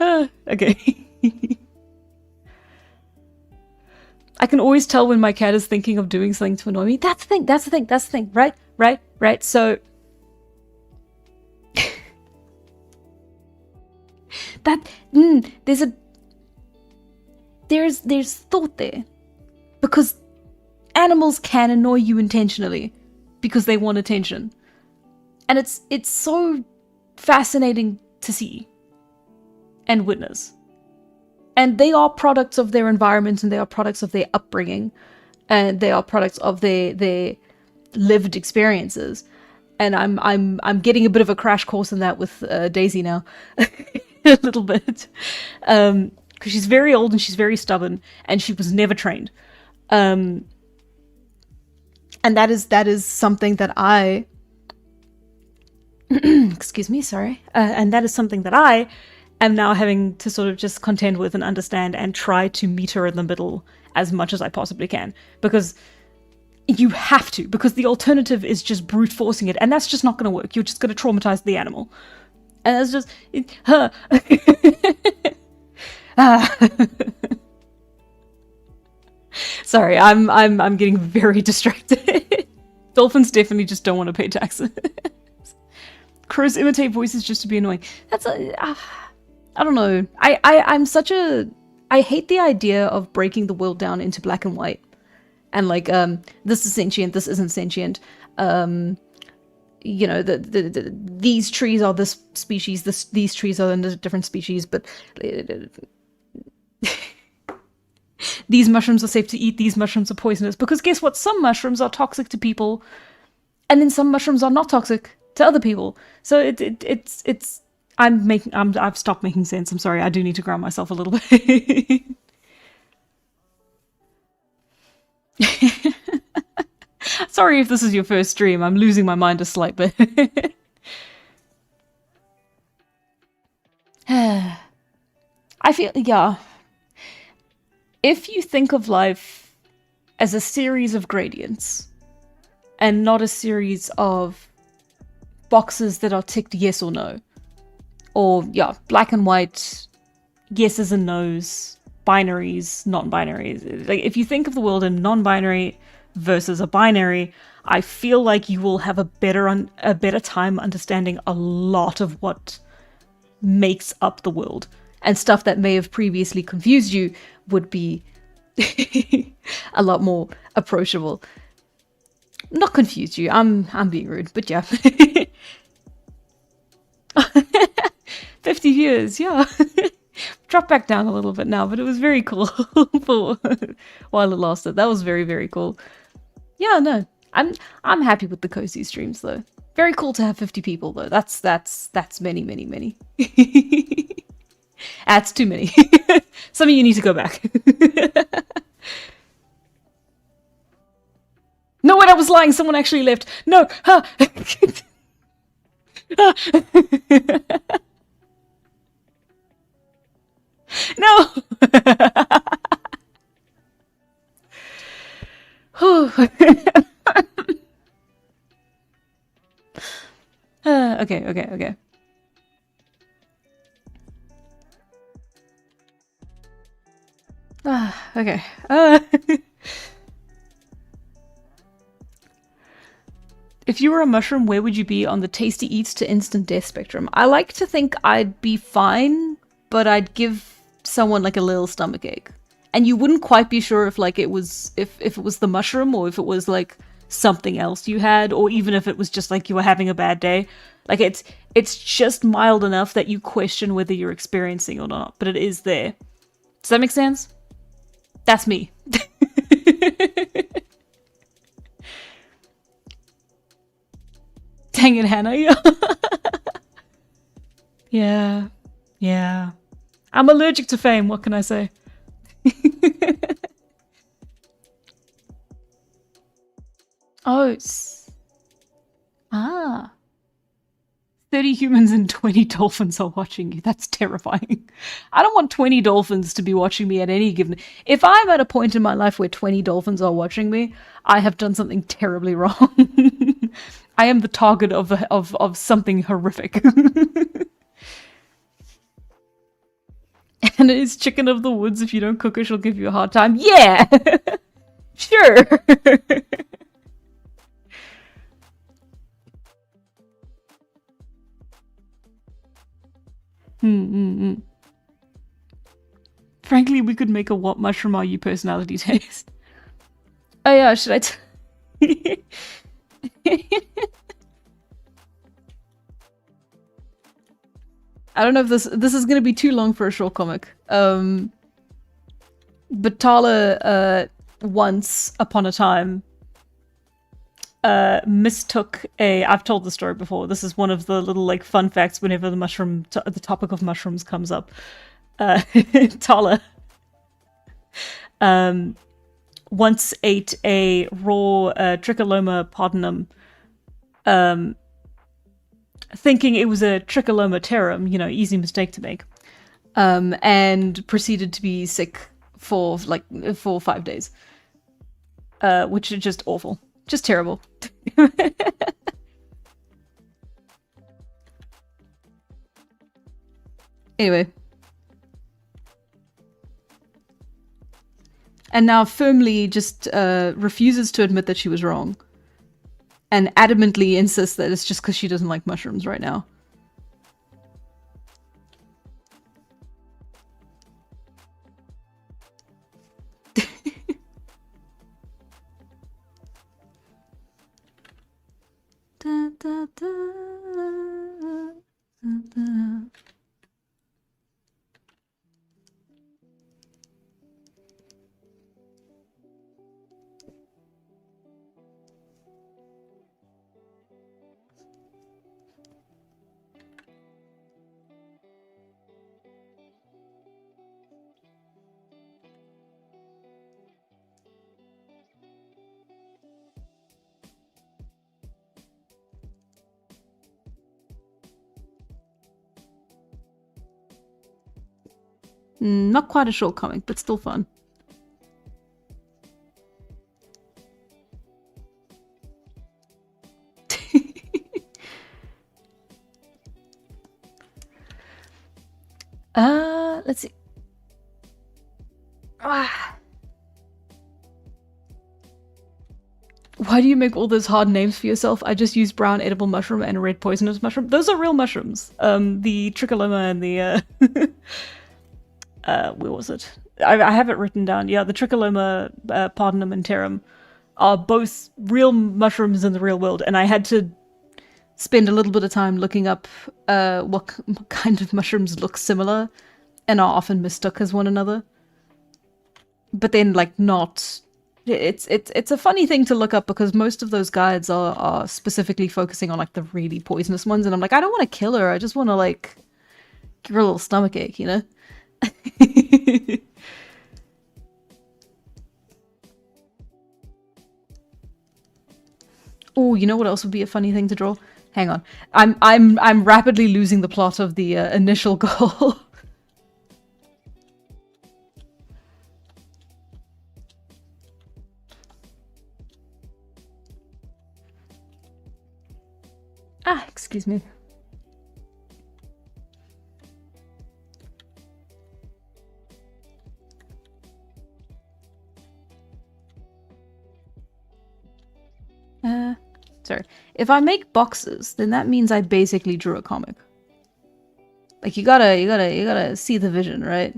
Okay. I can always tell when my cat is thinking of doing something to annoy me. That's the thing. Right. So that there's thought there, because animals can annoy you intentionally because they want attention, and it's so fascinating to see and witness. And they are products of their environment, and they are products of their upbringing, and they are products of their lived experiences. And I'm getting a bit of a crash course in that with Daisy now, a little bit, because she's very old and she's very stubborn, and she was never trained, and that is something that I, excuse me, sorry, and that is something that I am now having to sort of just contend with and understand and try to meet her in the middle as much as I possibly can, because you have to, because the alternative is just brute forcing it, and that's just not going to work. You're just going to traumatize the animal, and that's just her. Sorry, I'm getting very distracted. Dolphins definitely just don't want to pay taxes. Crows imitate voices just to be annoying. That's I don't know. I hate the idea of breaking the world down into black and white. And like, this is sentient, this isn't sentient. You know, these trees are this species, these trees are a different species, but these mushrooms are safe to eat, these mushrooms are poisonous. Because guess what? Some mushrooms are toxic to people, and then some mushrooms are not toxic to other people. So I've stopped making sense. I'm sorry, I do need to ground myself a little bit. Sorry if this is your first stream, I'm losing my mind a slight bit. I feel, yeah. If you think of life as a series of gradients, and not a series of boxes that are ticked yes or no, or, yeah, black and white, yeses and nos, binaries, non-binaries. Like, if you think of the world in non-binary versus a binary, I feel like you will have a better time understanding a lot of what makes up the world, and stuff that may have previously confused you would be a lot more approachable. Not confused you. I'm being rude, but yeah. 50 viewers, yeah. Dropped back down a little bit now, but it was very cool for while it lasted. That was very, very cool. Yeah, no, I'm happy with the cozy streams though. Very cool to have 50 people though. That's many, many, many. That's too many. Some of you need to go back. No, wait, I was lying. Someone actually left. No. Huh. No. Okay. Okay. If you were a mushroom, where would you be on the tasty eats to instant death spectrum? I like to think I'd be fine, but I'd give someone like a little stomachache. And you wouldn't quite be sure if like it was if it was the mushroom, or if it was like something else you had, or even if it was just like you were having a bad day. Like it's just mild enough that you question whether you're experiencing or not, but it is there. Does that make sense? That's me. Dang it, Hannah. Yeah. I'm allergic to fame, what can I say? Oh, 30 humans and 20 dolphins are watching you. That's terrifying. I don't want 20 dolphins to be watching me at any given... If I'm at a point in my life where 20 dolphins are watching me, I have done something terribly wrong. I am the target of something horrific. And it is chicken of the woods. If you don't cook her, she'll give you a hard time. Yeah! Sure! Frankly, we could make a what mushroom are you personality test. Oh yeah, should I I don't know if this is gonna be too long for a short comic. But Tala, once upon a time, mistook a... I've told the story before. This is one of the little like fun facts whenever the topic of mushrooms comes up. Tala once ate a raw Tricholoma pardonum, thinking it was a Tricholoma terum, you know, easy mistake to make, and proceeded to be sick for like 4 or 5 days, which is just awful, just terrible. Anyway. And now firmly just refuses to admit that she was wrong. And adamantly insists that it's just because she doesn't like mushrooms right now. Da, da, da, da, da. Not quite a short comic, but still fun. Let's see. Why do you make all those hard names for yourself? I just use brown edible mushroom and red poisonous mushroom. Those are real mushrooms. The Tricholoma and the where was it? I have it written down. Yeah, the Tricholoma, pardonum and terum are both real mushrooms in the real world, and I had to spend a little bit of time looking up what kind of mushrooms look similar and are often mistook as one another. But then, like, not... It's a funny thing to look up because most of those guides are specifically focusing on, like, the really poisonous ones, and I'm like, I don't want to kill her, I just want to, like, give her a little stomachache, you know? Oh, you know what else would be a funny thing to draw? Hang on. I'm rapidly losing the plot of the initial goal. Excuse me. Sorry. If I make boxes, then that means I basically drew a comic. Like, you gotta see the vision, right?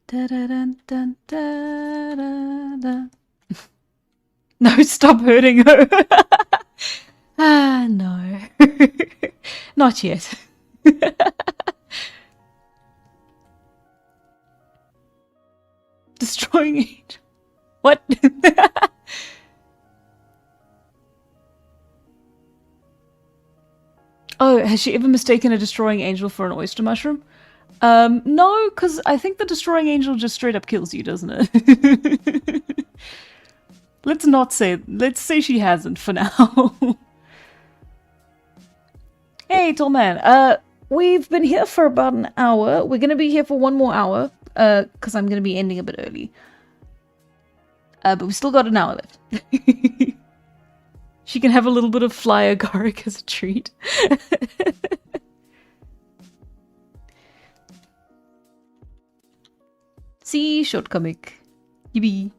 Da da da da da da da. No, stop hurting her. No. Not yet. Destroying it. What? Oh, has she ever mistaken a destroying angel for an oyster mushroom? No, because I think the destroying angel just straight up kills you, doesn't it? Let's say she hasn't for now. Hey, tall man. We've been here for about an hour. We're gonna be here for 1 more hour, because I'm gonna be ending a bit early. But we still got an hour left. She can have a little bit of fly agaric as a treat. See, short comic. Yippee.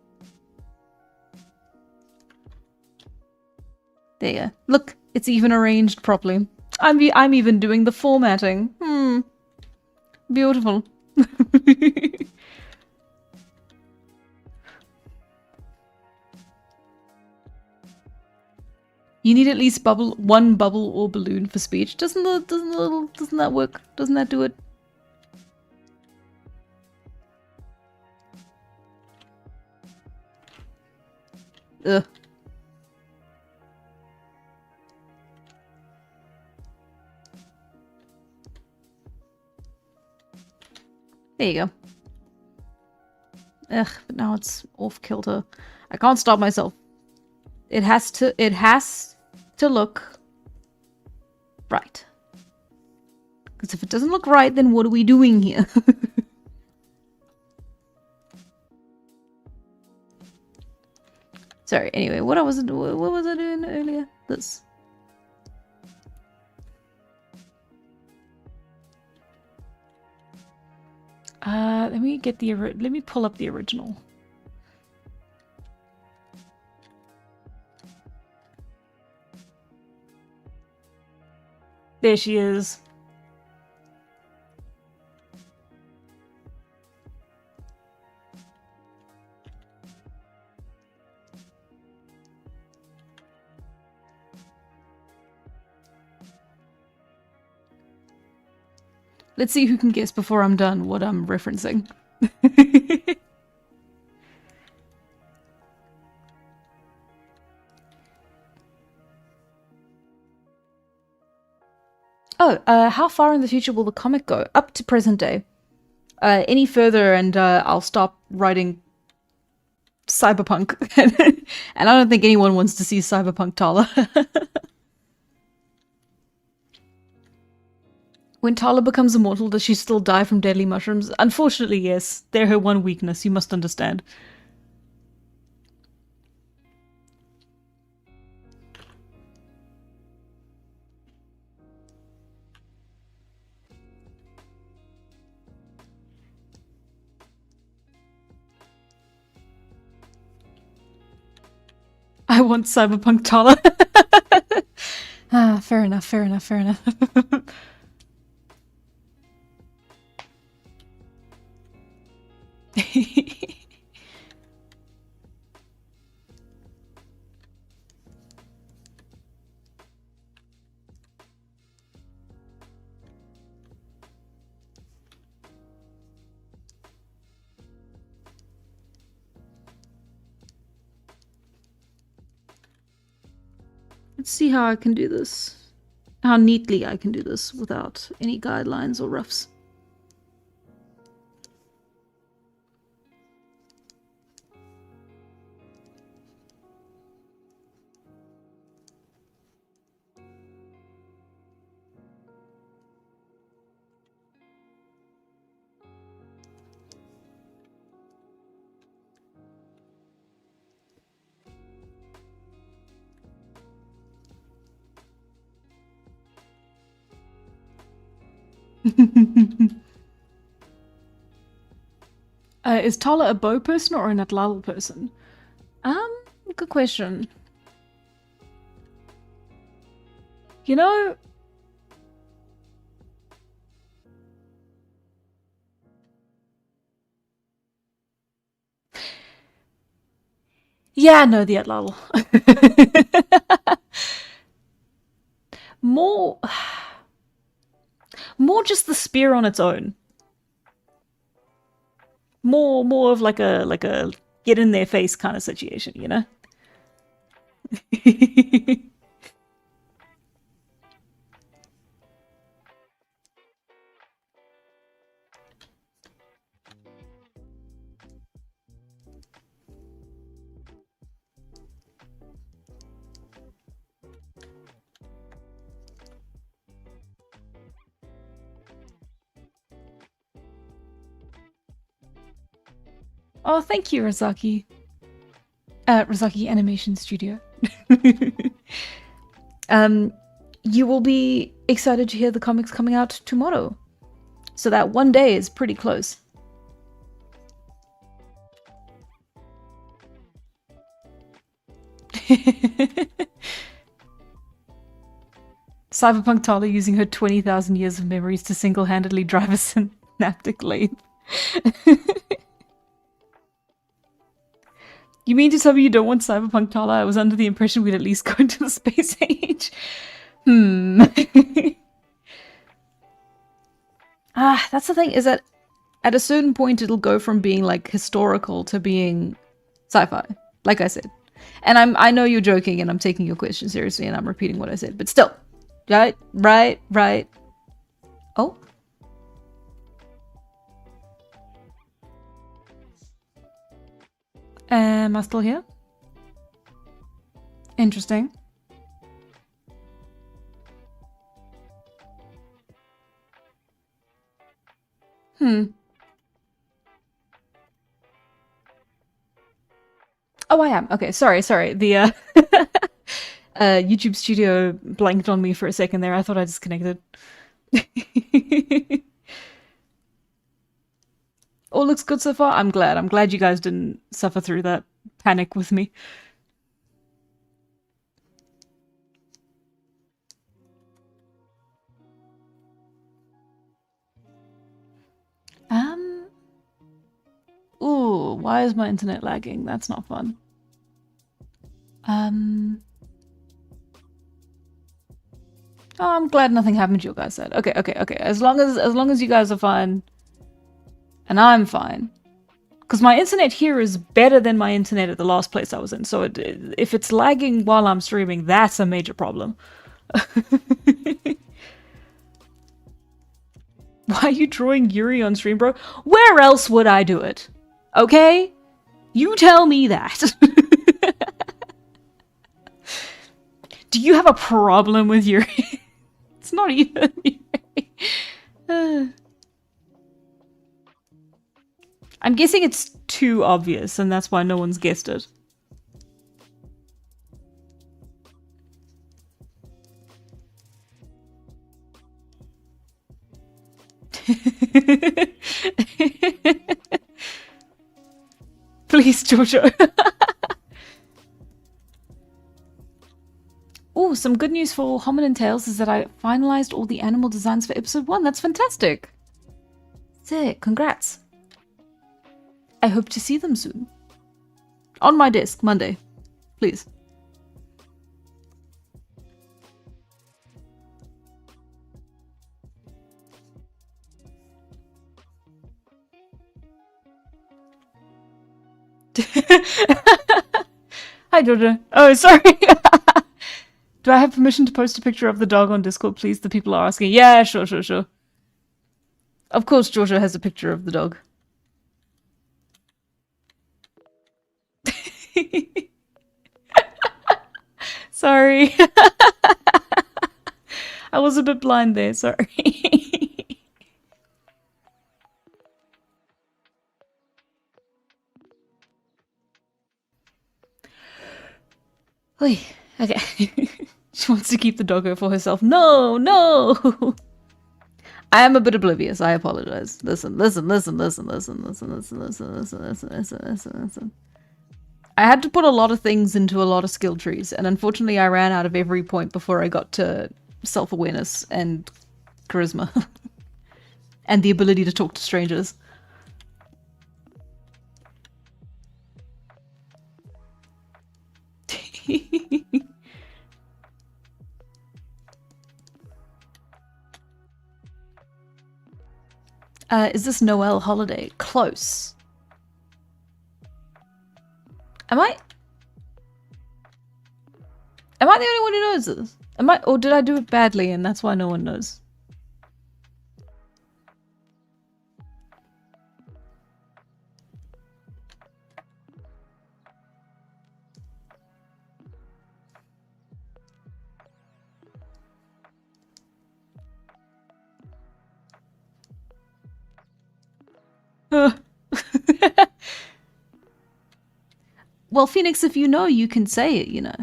There you go. Look, it's even arranged properly. I'm even doing the formatting. Beautiful. You need at least one bubble or balloon for speech. Doesn't that work? Doesn't that do it? Ugh. There you go. Ugh, but now it's off kilter. I can't stop myself. It has to look right. Because if it doesn't look right, then what are we doing here? Sorry, anyway, what was I doing earlier? This. Let me pull up the original. There she is. Let's see who can guess before I'm done what I'm referencing. Oh, how far in the future will the comic go? Up to present day. Any further and I'll stop writing cyberpunk. And I don't think anyone wants to see cyberpunk Tala. When Tala becomes immortal, does she still die from deadly mushrooms? Unfortunately, yes. They're her one weakness, you must understand. I want cyberpunk Tala. Ah, fair enough, fair enough, fair enough. Let's see how I can do this. How neatly I can do this without any guidelines or roughs. Is Tala a bow person or an Atlal person? Good question. You know... Yeah, no, the Atlal. More just the spear on its own. More of like a get in their face kind of situation, you know? Oh, thank you, Razaki. Razaki Animation Studio. You will be excited to hear the comics coming out tomorrow. So that one day is pretty close. Cyberpunk Tala using her 20,000 years of memories to single-handedly drive a synaptic lathe. You mean to tell me you don't want Cyberpunk, Tala? I was under the impression we'd at least go into the space age. That's the thing, is that at a certain point it'll go from being like historical to being sci-fi, like I said. And I know you're joking and I'm taking your question seriously and I'm repeating what I said, but still. Right. Oh? Am I still here? Interesting. Oh, I am. Okay, sorry. The YouTube studio blanked on me for a second there. I thought I disconnected. All looks good so far. I'm glad. I'm glad you guys didn't suffer through that panic with me. Ooh, why is my internet lagging? That's not fun. Oh, I'm glad nothing happened to you guys said. Okay. As long as you guys are fine, and I'm fine, because my internet here is better than my internet at the last place I was in. So if it's lagging while I'm streaming, that's a major problem. Why are you drawing Yuri on stream, bro? Where else would I do it? Okay? You tell me that. Do you have a problem with Yuri? It's not even Yuri. I'm guessing it's too obvious, and that's why no one's guessed it. Please, Jojo. Oh, some good news for Hominin Tales is that I finalized all the animal designs for episode 1. That's fantastic. Sick. Congrats. I hope to see them soon. On my desk, Monday. Please. Hi, Jojo. Oh, sorry. Do I have permission to post a picture of the dog on Discord, please? The people are asking. Yeah, sure. Of course, Jojo has a picture of the dog. Sorry. I was a bit blind there, sorry. Oy, okay. She wants to keep the doggo for herself. No. I am a bit oblivious. I apologize. Listen. I had to put a lot of things into a lot of skill trees, and unfortunately I ran out of every point before I got to self-awareness and charisma. And the ability to talk to strangers. Is this Noel holiday? Close. Am I the only one who knows this? Or did I do it badly and that's why no one knows? Well, Phoenix, if you know, you can say it, you know.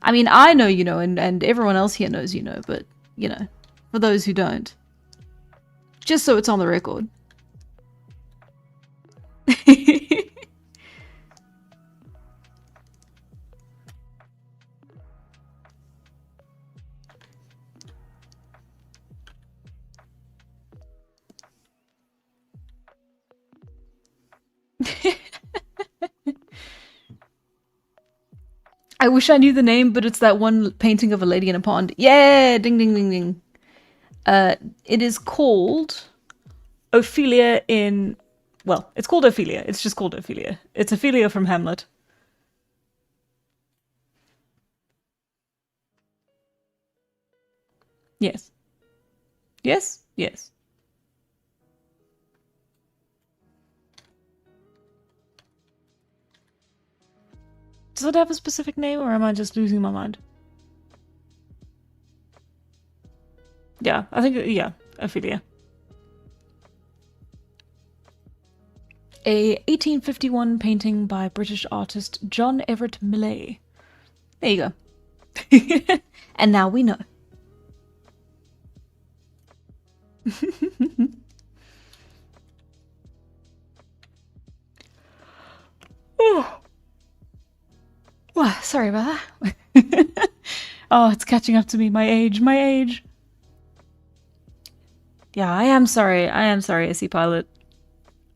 I mean, I know you know, and everyone else here knows you know, but, you know, for those who don't. Just so it's on the record. I wish I knew the name, but it's that one painting of a lady in a pond. Yeah, ding, ding, ding, ding. It is called Ophelia in... Well, it's called Ophelia. It's just called Ophelia. It's Ophelia from Hamlet. Yes. Yes? Yes. Does it have a specific name, or am I just losing my mind? Yeah, I think, yeah, Ophelia. A 1851 painting by British artist John Everett Millais. There you go. And now we know. Oh. Well, sorry about that. Oh, it's catching up to me. My age. Yeah, I am sorry, SC Pilot.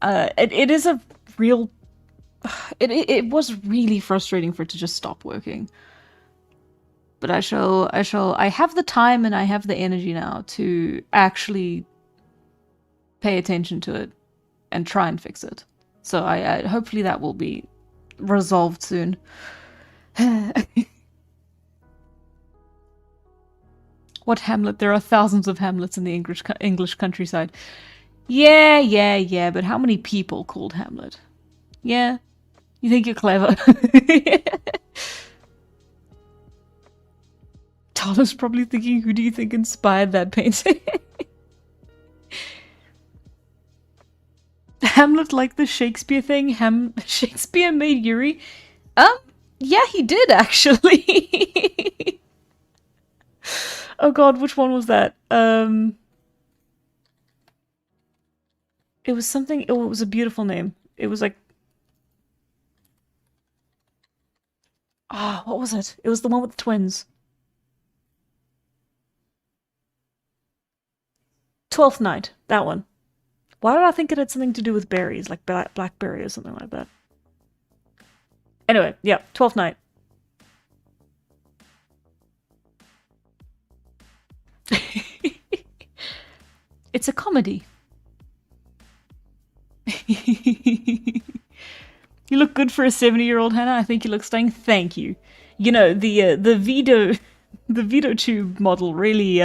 It is a real... It was really frustrating for it to just stop working. But I have the time and I have the energy now to actually pay attention to it and try and fix it. So I hopefully that will be resolved soon. What Hamlet? There are thousands of Hamlets in the English countryside. Yeah, but how many people called Hamlet? Yeah? You think you're clever? Tyler's probably thinking, who do you think inspired that painting? Hamlet like the Shakespeare thing? Shakespeare made Yuri? Yeah, he did, actually. Oh god, which one was that? It was something... Oh, it was a beautiful name. It was like... Ah, what was it? It was the one with the twins. 12th Night. That one. Why did I think it had something to do with berries? Like blackberry or something like that. Anyway, yeah. 12th Night. It's a comedy. You look good for a 70-year-old, Hannah. I think you look stunning. Thank you. You know, the Vito tube model really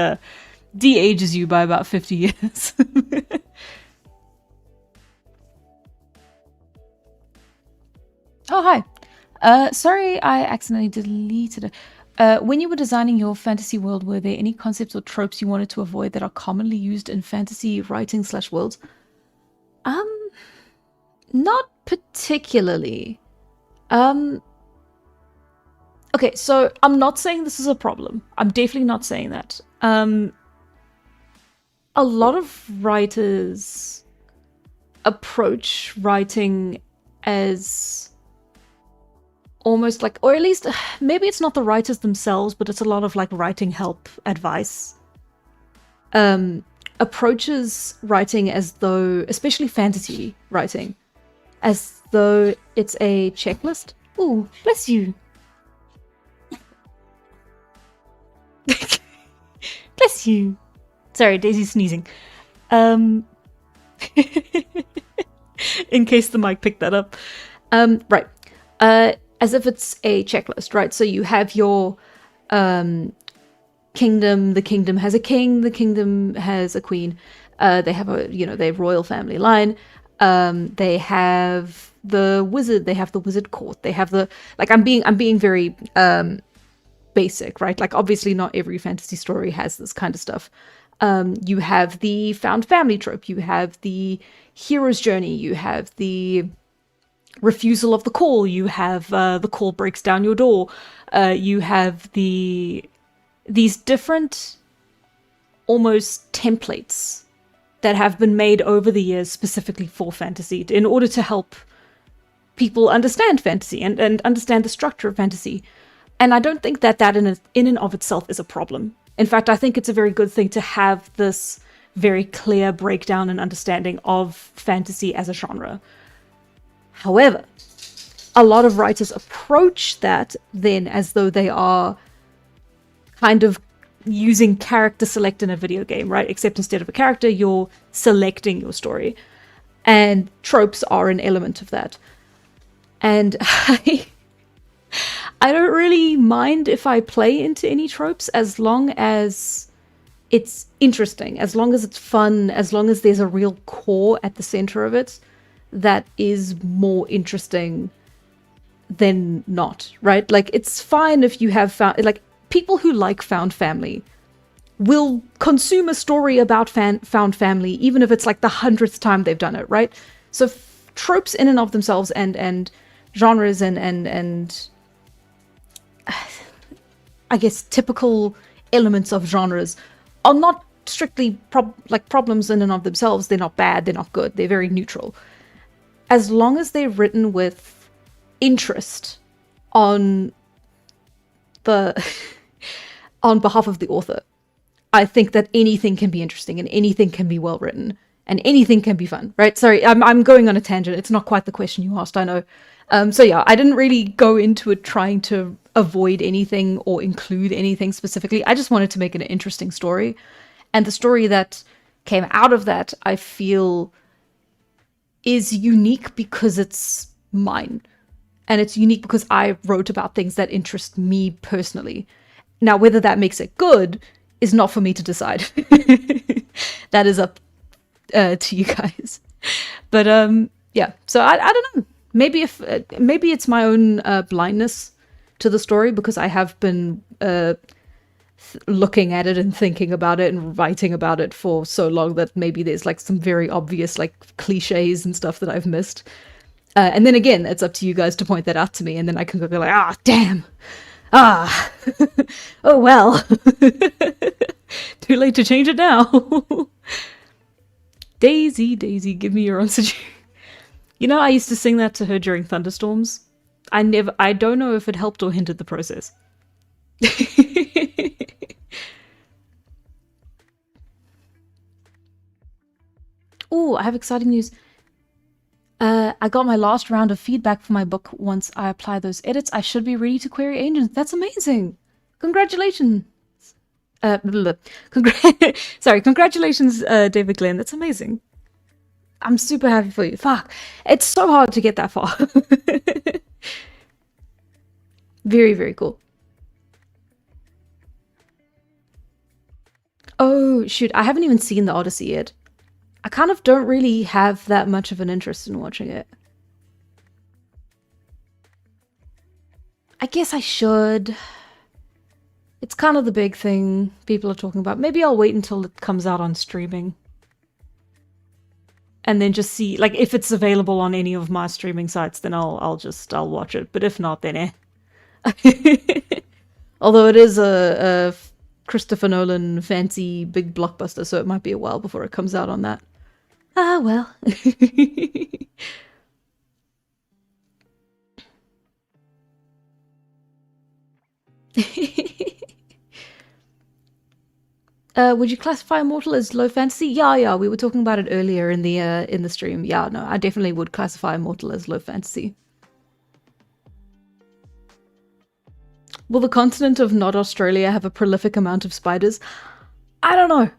de-ages you by about 50 years. Oh, hi. Sorry I accidentally deleted it. When you were designing your fantasy world, were there any concepts or tropes you wanted to avoid that are commonly used in fantasy writing / worlds? Not particularly. Okay, so I'm not saying this is a problem. I'm definitely not saying that. A lot of writers approach writing as almost like, or at least maybe it's not the writers themselves, but it's a lot of like writing help advice. Approaches writing as though, especially fantasy writing, as though it's a checklist. Ooh, bless you. Bless you. Sorry, Daisy's sneezing. In case the mic picked that up. Right. As if it's a checklist, right? So you have your kingdom. The kingdom has a king. The kingdom has a queen. They have a, they have royal family line. They have the wizard. They have the wizard court. They have the, like, I'm being very basic, right? Like, obviously not every fantasy story has this kind of stuff. You have the found family trope. You have the hero's journey. You have the refusal of the call. You have the call breaks down your door. You have these different almost templates that have been made over the years specifically for fantasy in order to help people understand fantasy and understand the structure of fantasy. And I don't think that in and of itself is a problem. In fact, I think it's a very good thing to have this very clear breakdown and understanding of fantasy as a genre. However, a lot of writers approach that then as though they are kind of using character select in a video game, right? Except instead of a character, you're selecting your story. And tropes are an element of that. And I don't really mind if I play into any tropes as long as it's interesting, as long as it's fun, as long as there's a real core at the center of it that is more interesting than not, right? Like, it's fine if you have found, like, people who like found family will consume a story about found family, even if it's like the 100th time they've done it, right? So tropes in and of themselves and genres and I guess typical elements of genres are not strictly problems in and of themselves. They're not bad, they're not good, they're very neutral. As long as they're written with interest on the on behalf of the author, I think that anything can be interesting and anything can be well written and anything can be fun, right? Sorry, I'm going on a tangent. It's not quite the question you asked, I know. So yeah, I didn't really go into it trying to avoid anything or include anything specifically. I just wanted to make it an interesting story. And the story that came out of that, I feel, is unique because it's mine. And it's unique because I wrote about things that interest me personally. Now, whether that makes it good is not for me to decide. That is up to you guys. But yeah, so I don't know. Maybe maybe it's my own blindness to the story because I have been looking at it and thinking about it and writing about it for so long that maybe there's like some very obvious like cliches and stuff that I've missed. And then again, it's up to you guys to point that out to me, and then I can go like, ah, damn. Ah, oh well. Too late to change it now. Daisy, Daisy, give me your answer. You know, I used to sing that to her during thunderstorms. I don't know if it helped or hindered the process. Oh, I have exciting news. I got my last round of feedback for my book. Once I apply those edits, I should be ready to query agents. That's amazing. Congratulations. Sorry, congratulations, David Glenn. That's amazing. I'm super happy for you. Fuck. It's so hard to get that far. Very, very cool. Oh, shoot. I haven't even seen the Odyssey yet. I kind of don't really have that much of an interest in watching it. I guess I should. It's kind of the big thing people are talking about. Maybe I'll wait until it comes out on streaming. And then just see, like, if it's available on any of my streaming sites, then I'll watch it. But if not, then eh. Although it is a Christopher Nolan fancy big blockbuster, so it might be a while before it comes out on that. Ah, well. Would you classify Immortal as low fantasy? Yeah, we were talking about it earlier in the stream. Yeah, no, I definitely would classify Immortal as low fantasy. Will the continent of not Australia have a prolific amount of spiders? I don't know.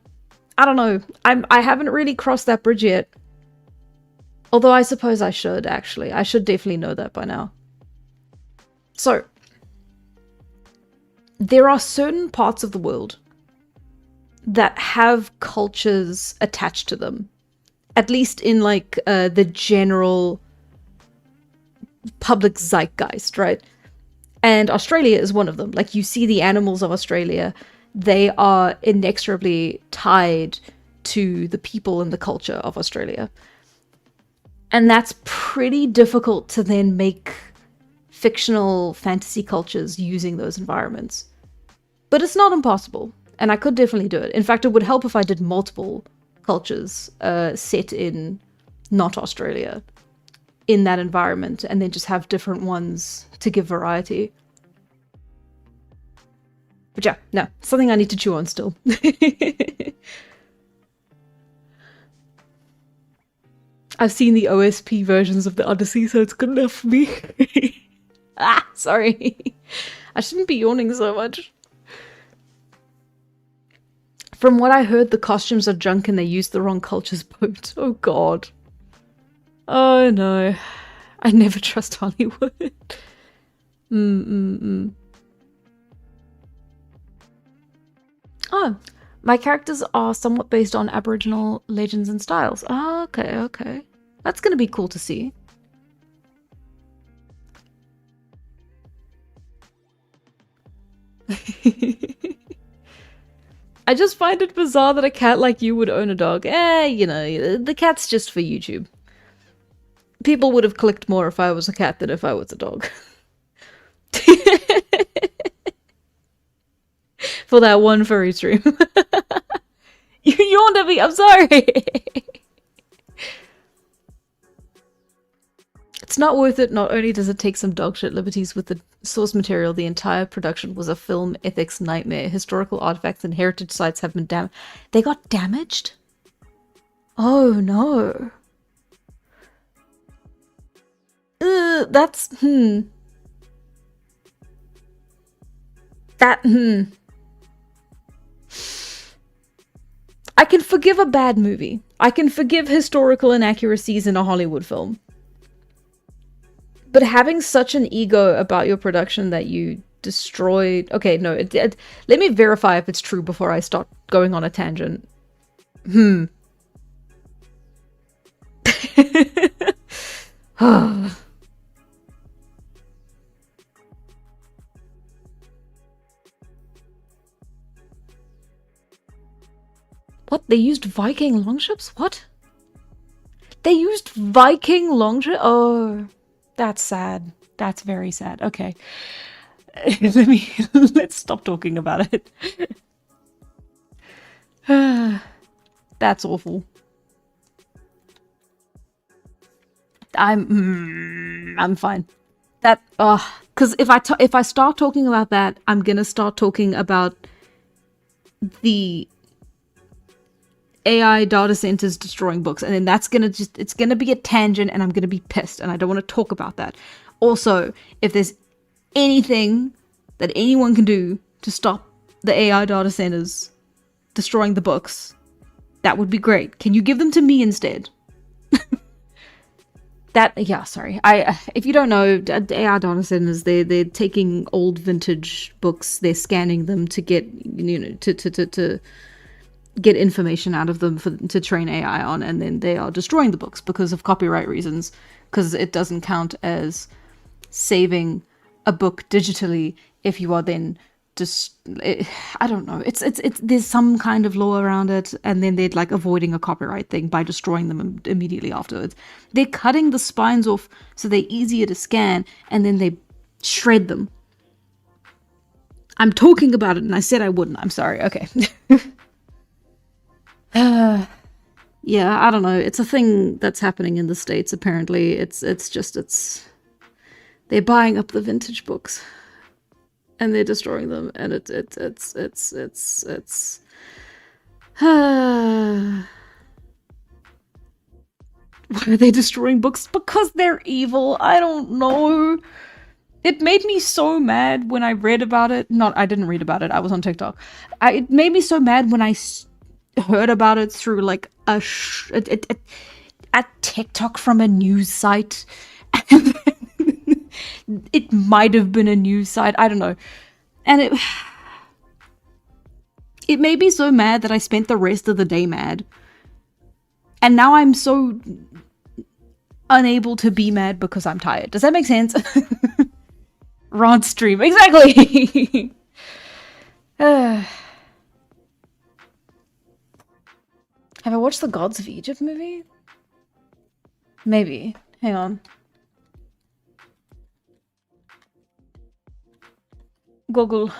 I haven't really crossed that bridge yet. Although I suppose I should, actually. I should definitely know that by now. So, there are certain parts of the world that have cultures attached to them. At least in, like, the general public zeitgeist, right? And Australia is one of them. Like, you see the animals of Australia, they are inexorably tied to the people and the culture of Australia. And that's pretty difficult to then make fictional fantasy cultures using those environments. But it's not impossible, and I could definitely do it. In fact, it would help if I did multiple cultures set in not Australia in that environment, and then just have different ones to give variety. But yeah, no, something I need to chew on still. I've seen the OSP versions of the Odyssey, so it's good enough for me. Ah, sorry. I shouldn't be yawning so much. From what I heard, the costumes are junk and they used the wrong culture's boat. Oh god. Oh no. I never trust Hollywood. Oh, my characters are somewhat based on Aboriginal legends and styles. Oh, okay, okay. That's gonna be cool to see. I just find it bizarre that a cat like you would own a dog. You know, the cat's just for YouTube. People would have clicked more if I was a cat than if I was a dog. For that one furry stream. You yawned at me, I'm sorry! It's not worth it. Not only does it take some dogshit liberties with the source material, the entire production was a film ethics nightmare. Historical artifacts and heritage sites have been damaged. They got damaged? Oh no. That's, I can forgive a bad movie. I can forgive historical inaccuracies in a Hollywood film. But having such an ego about your production that you destroyed... Okay, no, let me verify if it's true before I start going on a tangent. What? They used Viking longships? What? They used Viking longships? Oh, that's sad. That's very sad. Okay. Let's stop talking about it. That's awful. I'm fine. That, because if I start talking about that, I'm gonna start talking about the AI data centers destroying books, and then that's gonna it's gonna be a tangent, and I'm gonna be pissed, and I don't want to talk about that. Also, if there's anything that anyone can do to stop the AI data centers destroying the books, that would be great. Can you give them to me instead? Sorry. If you don't know, AI data centers, they're taking old vintage books, they're scanning them to get, you know, to get information out of them to train AI on, and then they are destroying the books because of copyright reasons, because it doesn't count as saving a book digitally if you are then I don't know. It's there's some kind of law around it, and then they're like avoiding a copyright thing by destroying them immediately afterwards. They're cutting the spines off so they're easier to scan, and then they shred them. I'm talking about it, and I said I wouldn't. I'm sorry. Okay. Yeah, I don't know. It's a thing that's happening in the States, apparently. It's they're buying up the vintage books and they're destroying them, and it's why are they destroying books? Because they're evil. I don't know. It made me so mad when I read about it. I didn't read about it. I was on TikTok. It made me so mad when I heard about it through like a TikTok from a news site. It might have been a news site, I don't know. And it made me so mad that I spent the rest of the day mad. And now I'm so unable to be mad because I'm tired. Does that make sense? Rant stream, exactly. Have I watched the Gods of Egypt movie? Maybe. Hang on. Google.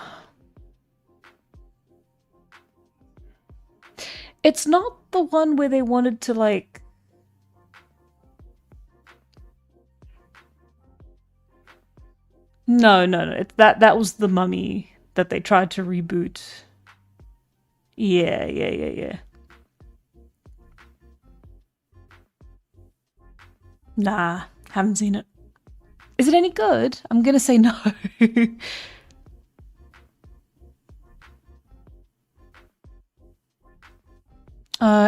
It's not the one where they wanted to like... No. That was the Mummy that they tried to reboot. Yeah. Nah, haven't seen it. Is it any good? I'm gonna say no.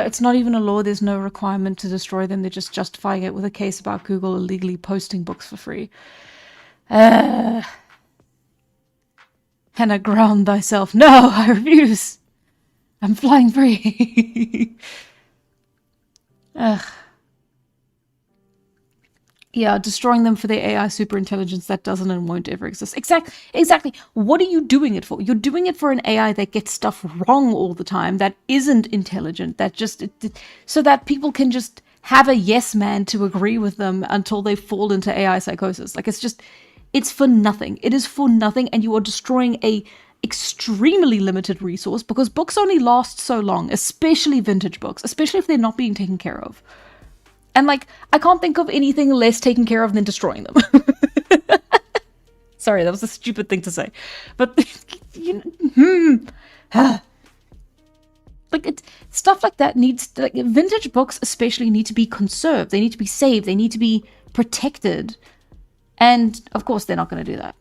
It's not even a law. There's no requirement to destroy them. They're just justifying it with a case about Google illegally posting books for free. Hannah, ground thyself. No, I refuse. I'm flying free. Ugh. Yeah, destroying them for their AI superintelligence that doesn't and won't ever exist. Exactly. What are you doing it for? You're doing it for an AI that gets stuff wrong all the time, that isn't intelligent, that just so that people can just have a yes man to agree with them until they fall into AI psychosis. Like it's for nothing. It is for nothing, and you are destroying a extremely limited resource because books only last so long, especially vintage books, especially if they're not being taken care of. And, like, I can't think of anything less taken care of than destroying them. Sorry, that was a stupid thing to say. But, like, it's stuff like that needs, like, vintage books especially need to be conserved. They need to be saved. They need to be protected. And, of course, they're not going to do that.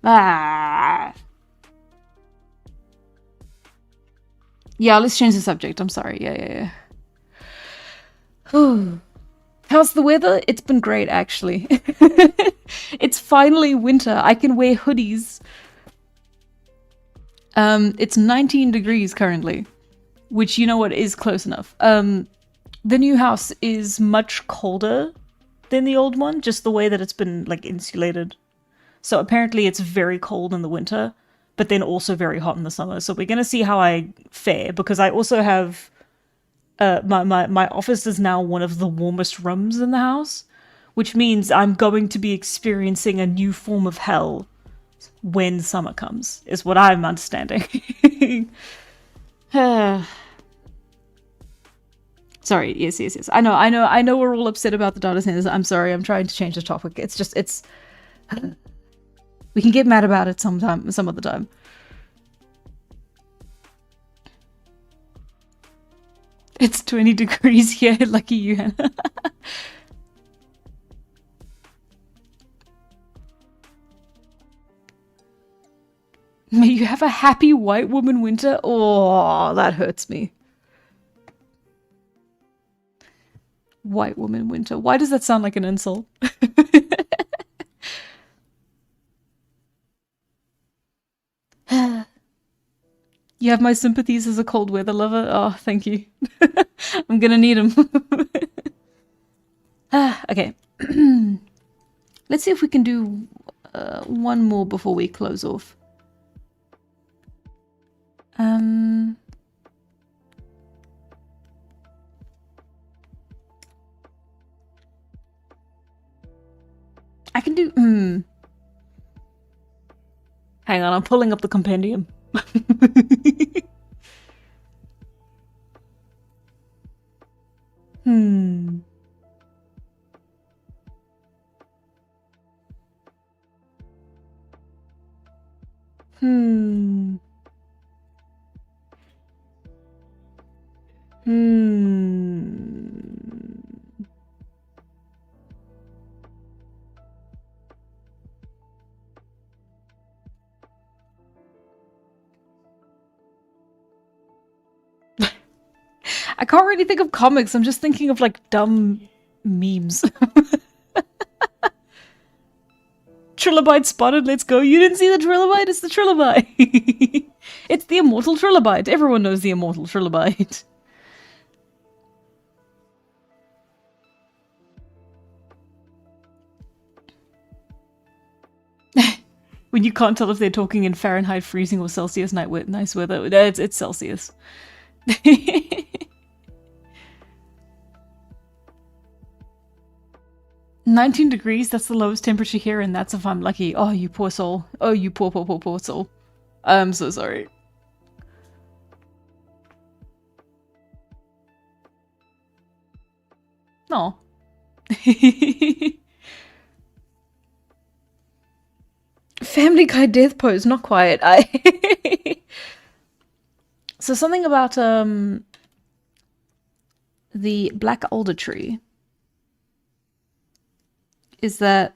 Yeah, let's change the subject. I'm sorry. Yeah. How's the weather? It's been great, actually. It's finally winter. I can wear hoodies. It's 19 degrees currently, which, you know what, is close enough. The new house is much colder than the old one, just the way that it's been, like, insulated. So apparently it's very cold in the winter, but then also very hot in the summer. So we're going to see how I fare, because I also have... my office is now one of the warmest rooms in the house, which means I'm going to be experiencing a new form of hell when summer comes, is what I'm understanding. Sorry, yes. I know we're all upset about the data centers. I'm sorry, I'm trying to change the topic. It's we can get mad about it some other time. It's 20 degrees here, lucky you, Hannah. May you have a happy white woman winter? Oh, that hurts me. White woman winter. Why does that sound like an insult? You have my sympathies as a cold weather lover. Oh, thank you. I'm gonna need them. Okay. Let's see if we can do one more before we close off. I can do... Hang on, I'm pulling up the compendium. I can't really think of comics. I'm just thinking of, like, dumb memes. Trilobite spotted, let's go. You didn't see the Trilobite? It's the Trilobite. It's the Immortal Trilobite. Everyone knows the Immortal Trilobite. When you can't tell if they're talking in Fahrenheit freezing or Celsius nice weather. It's Celsius. 19 degrees, that's the lowest temperature here, and that's if I'm lucky. Oh, you poor soul. Oh, you poor soul. I'm so sorry. No. Family Guy death pose, not quiet. So something about the black alder tree. is that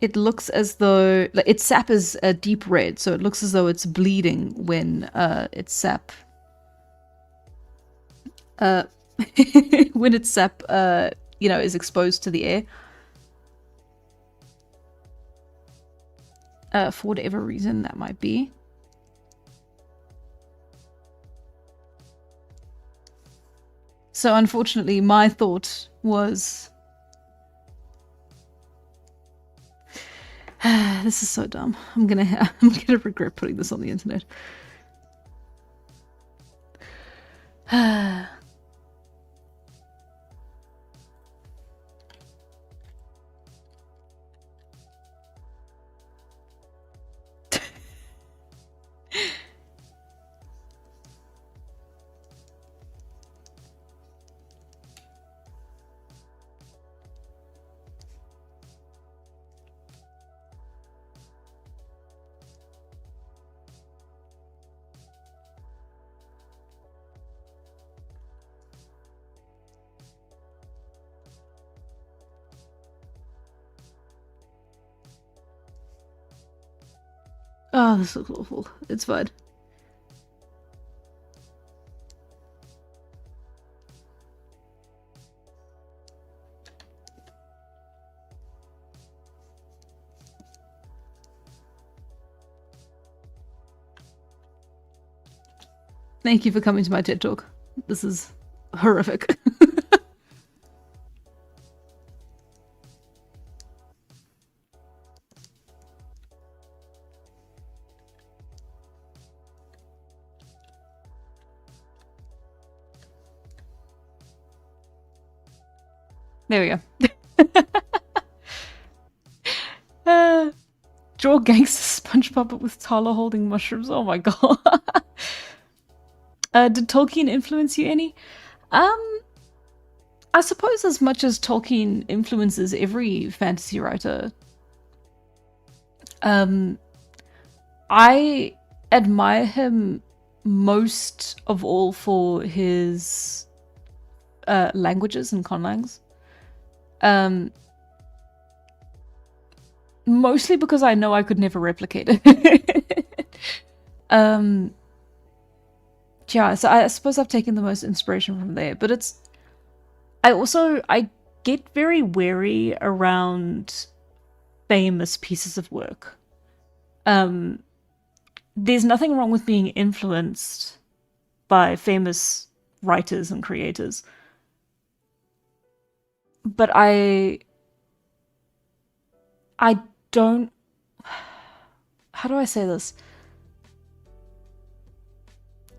it looks as though like, its sap is a deep red, so it looks as though it's bleeding when its sap when its sap you know, is exposed to the air. For whatever reason that might be. So unfortunately, my thought was, this is so dumb. I'm gonna regret putting this on the internet. Oh, this looks awful. It's fine. Thank you for coming to my TED Talk. This is horrific. There we go. Draw gangster sponge puppet with Tala holding mushrooms. Oh my god. Did Tolkien influence you any? I suppose as much as Tolkien influences every fantasy writer. I admire him most of all for his languages and conlangs. Mostly because I know I could never replicate it. Yeah, so I suppose I've taken the most inspiration from there, but it's... I get very wary around famous pieces of work. There's nothing wrong with being influenced by famous writers and creators. But I don't... How do I say this?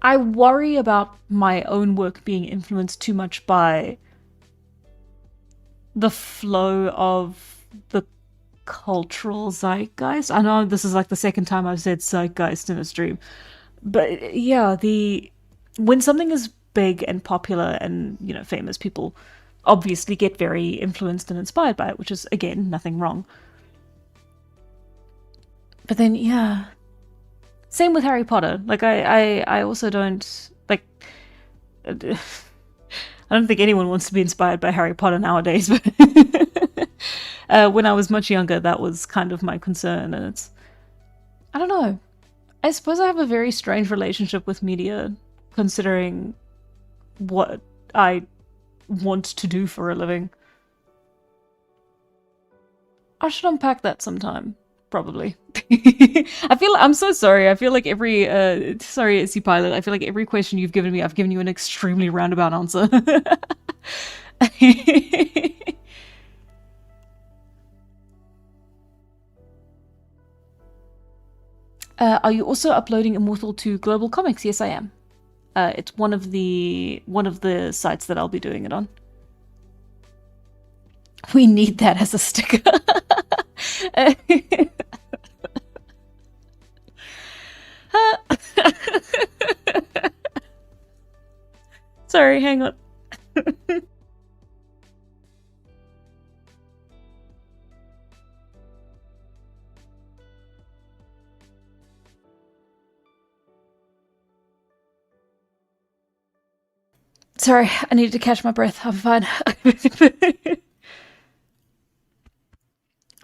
I worry about my own work being influenced too much by the flow of the cultural zeitgeist. I know this is like the second time I've said zeitgeist in a stream. But yeah, when something is big and popular and, you know, famous, people obviously get very influenced and inspired by it, which is, again, nothing wrong. But then, yeah. Same with Harry Potter. Like, I also don't, like... I don't think anyone wants to be inspired by Harry Potter nowadays, but... when I was much younger, that was kind of my concern, and it's... I don't know. I suppose I have a very strange relationship with media, considering what I want to do for a living. I should unpack that sometime. Probably. I'm so sorry. I feel like every, sorry, SC Pilot, I feel like every question you've given me, I've given you an extremely roundabout answer. Are you also uploading Immortal to Global Comics? Yes, I am. It's one of the sites that I'll be doing it on. We need that as a sticker. Sorry, hang on. Sorry, I needed to catch my breath. I'm fine.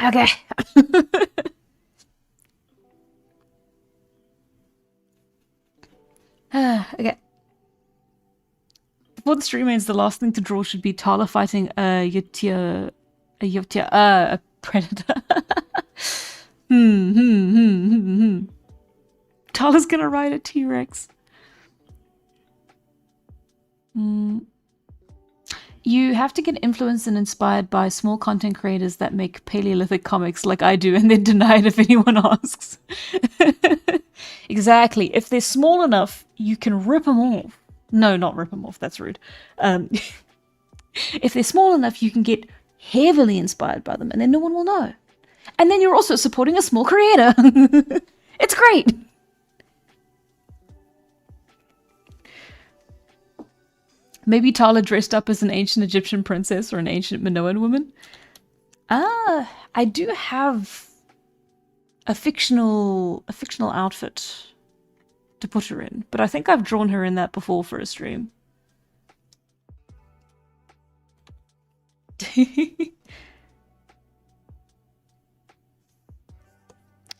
Okay. Okay. Before the stream ends, the last thing to draw should be Tala fighting a predator. Tala's gonna ride a T-Rex. You have to get influenced and inspired by small content creators that make Paleolithic comics like I do and then deny it if anyone asks. Exactly. If they're small enough, you can rip them off. No, not rip them off. That's rude. If they're small enough, you can get heavily inspired by them and then no one will know. And then you're also supporting a small creator. It's great. Maybe Tala dressed up as an ancient Egyptian princess or an ancient Minoan woman. I do have a fictional outfit to put her in, but I think I've drawn her in that before for a stream.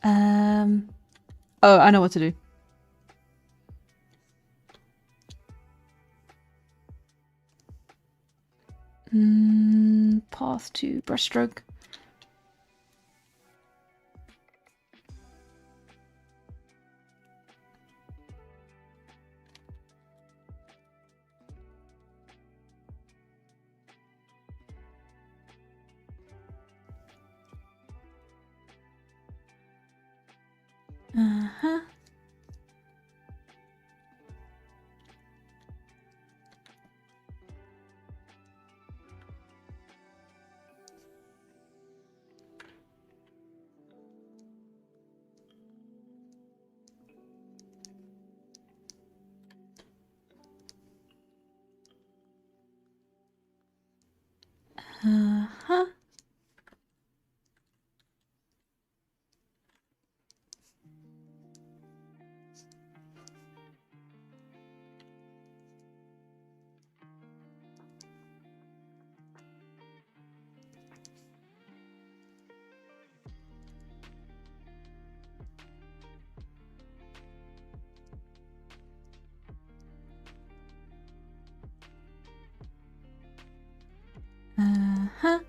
Oh, I know what to do. Path to brushstroke. Uh-huh. Uh-huh. Uh-huh.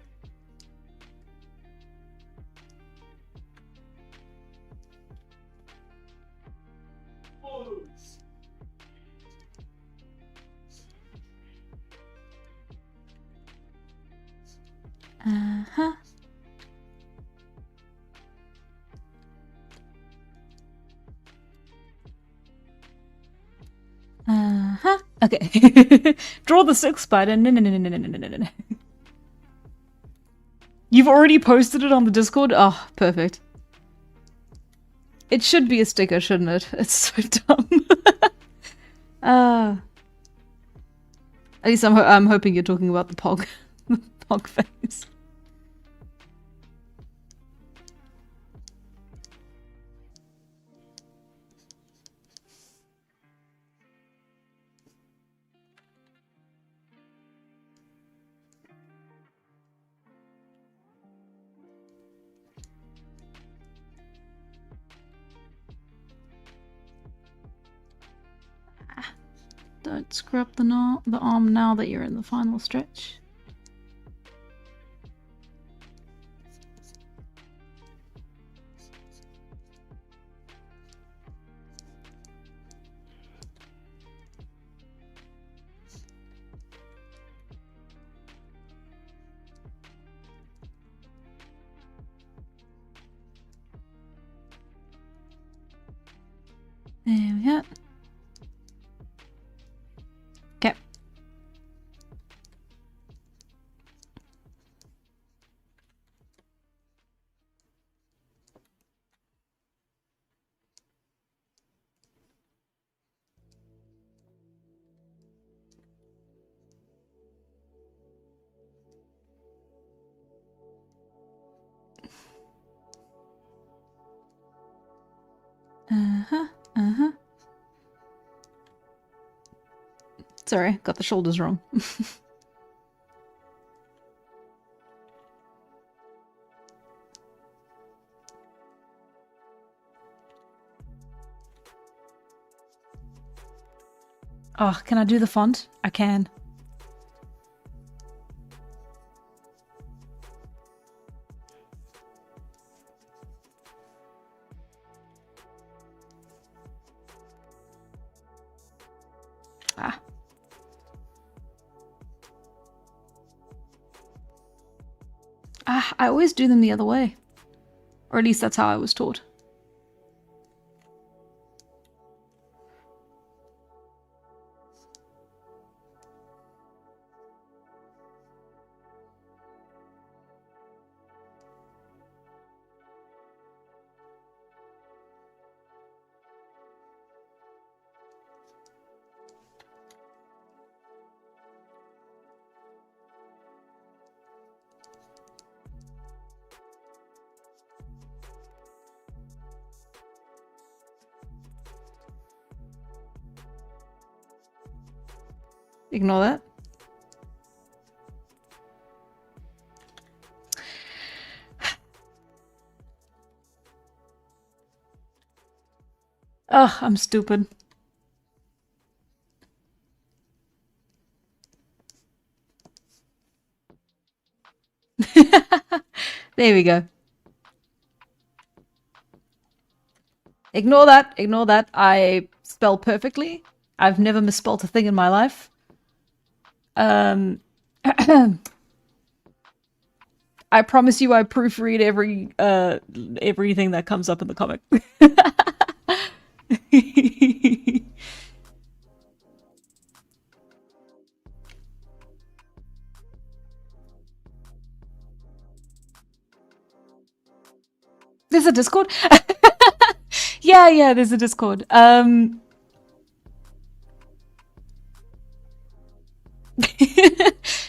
Uh-huh. Uh-huh. Okay. Draw the silk spider. No, no, no, no, no, no, no, no. You've already posted it on the Discord? Oh, perfect. It should be a sticker, shouldn't it? It's so dumb. At least I'm hoping you're talking about the Pog, the Pog face. Don't screw up the arm now that you're in the final stretch. There we go. Okay. Uh-huh. Uh-huh. Sorry, got the shoulders wrong. Oh, can I do the font? I can. Ah. Ah, I always do them the other way. Or at least that's how I was taught. Ignore that. Ugh, I'm stupid. There we go. Ignore that. Ignore that. I spell perfectly. I've never misspelled a thing in my life. I promise you I proofread everything that comes up in the comic. There's a Discord? Yeah, there's a Discord.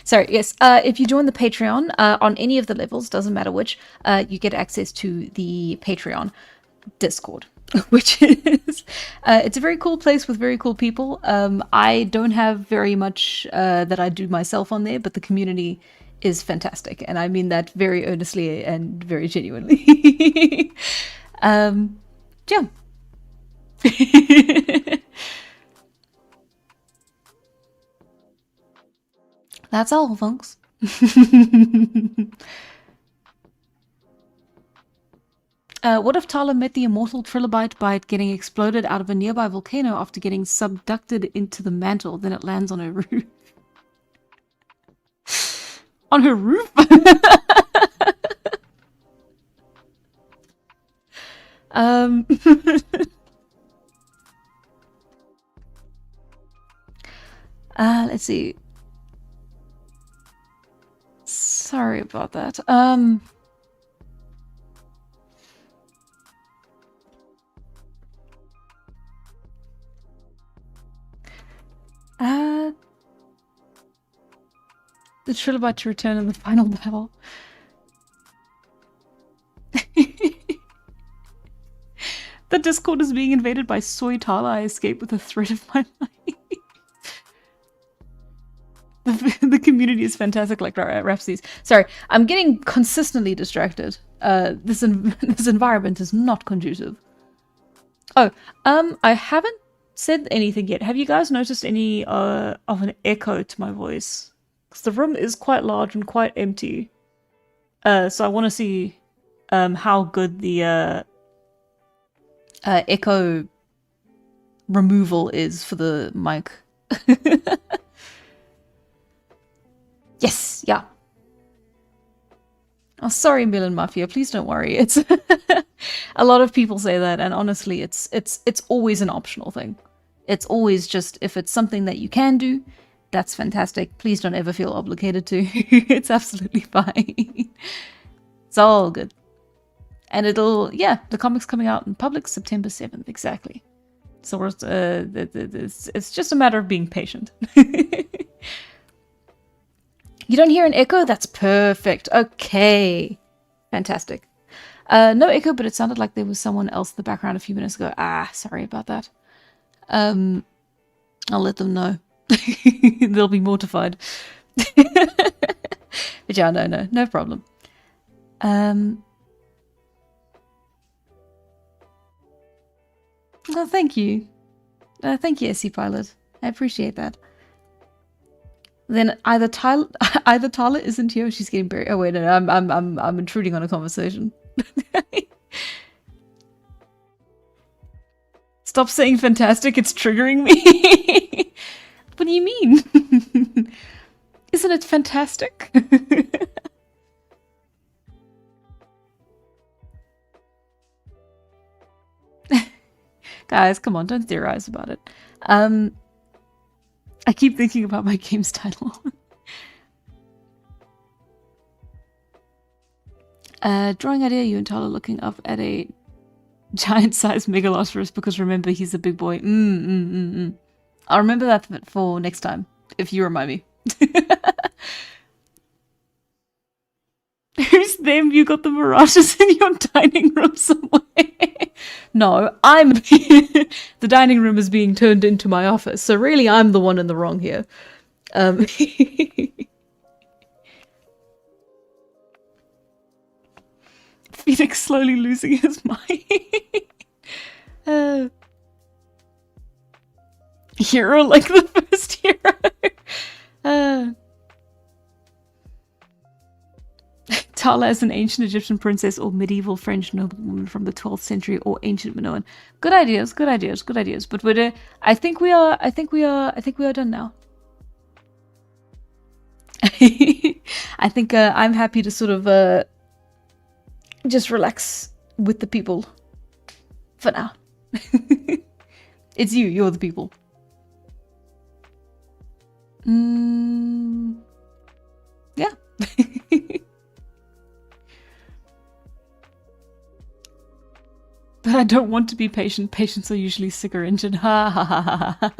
Sorry, yes. If you join the Patreon on any of the levels, doesn't matter which, you get access to the Patreon Discord, which is it's a very cool place with very cool people. I don't have very much that I do myself on there, but the community is fantastic, and I mean that very earnestly and very genuinely. Yeah. That's all, folks. What if Tala met the immortal trilobite by it getting exploded out of a nearby volcano after getting subducted into the mantle, then it lands on her roof? On her roof? Let's see. Sorry about that. The trilobite to return in the final battle. The Discord is being invaded by Soy Tala. I escape with a thread of my life. The community is fantastic, like Rhapsodies. Sorry, I'm getting consistently distracted. This environment is not conducive. Oh, I haven't said anything yet. Have you guys noticed any of an echo to my voice? Because the room is quite large and quite empty. So I want to see how good the echo removal is for the mic. Yes, yeah. Oh, sorry, Milan Mafia. Please don't worry. It's a lot of people say that, and honestly, it's always an optional thing. It's always just if it's something that you can do, that's fantastic. Please don't ever feel obligated to. It's absolutely fine. It's all good. And the comic's coming out in public September 7th, exactly. So it's just a matter of being patient. You don't hear an echo? That's perfect. Okay. Fantastic. No echo, but it sounded like there was someone else in the background a few minutes ago. Ah, sorry about that. I'll let them know. They'll be mortified. But yeah, no problem. Oh, thank you. Thank you, SC Pilot. I appreciate that. Then either Tala isn't here or she's getting buried. Oh wait, no, I'm intruding on a conversation. Stop saying fantastic, it's triggering me. What do you mean? Isn't it fantastic? Guys, come on, don't theorize about it. I keep thinking about my game's title. Drawing idea, you and Tyler looking up at a giant-sized megalosaurus because remember, he's a big boy. I'll remember that for next time, if you remind me. Who's them? You got the mirages in your dining room somewhere. No, I'm the dining room is being turned into my office, so really I'm the one in the wrong here. Phoenix slowly losing his mind. Hero like the first hero. Tala as an ancient Egyptian princess or medieval French noblewoman from the 12th century or ancient Minoan. Good ideas, good ideas, good ideas. But we're, I think we are done now. I think I'm happy to sort of just relax with the people for now. It's you're the people. Yeah. But I don't want to be patient. Patients are usually sicker engine. Ha ha ha ha ha.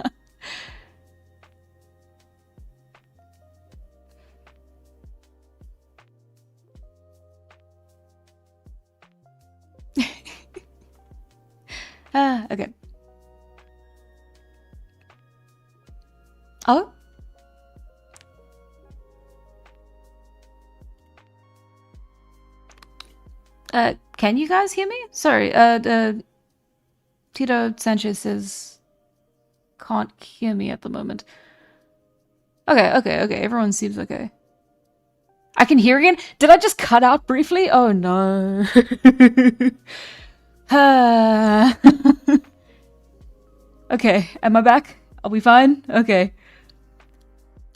Okay. Oh? Can you guys hear me? Sorry, Tito Sanchez says can't hear me at the moment. Okay, everyone seems okay. I can hear again? Did I just cut out briefly? Oh no. Okay, am I back? Are we fine? Okay.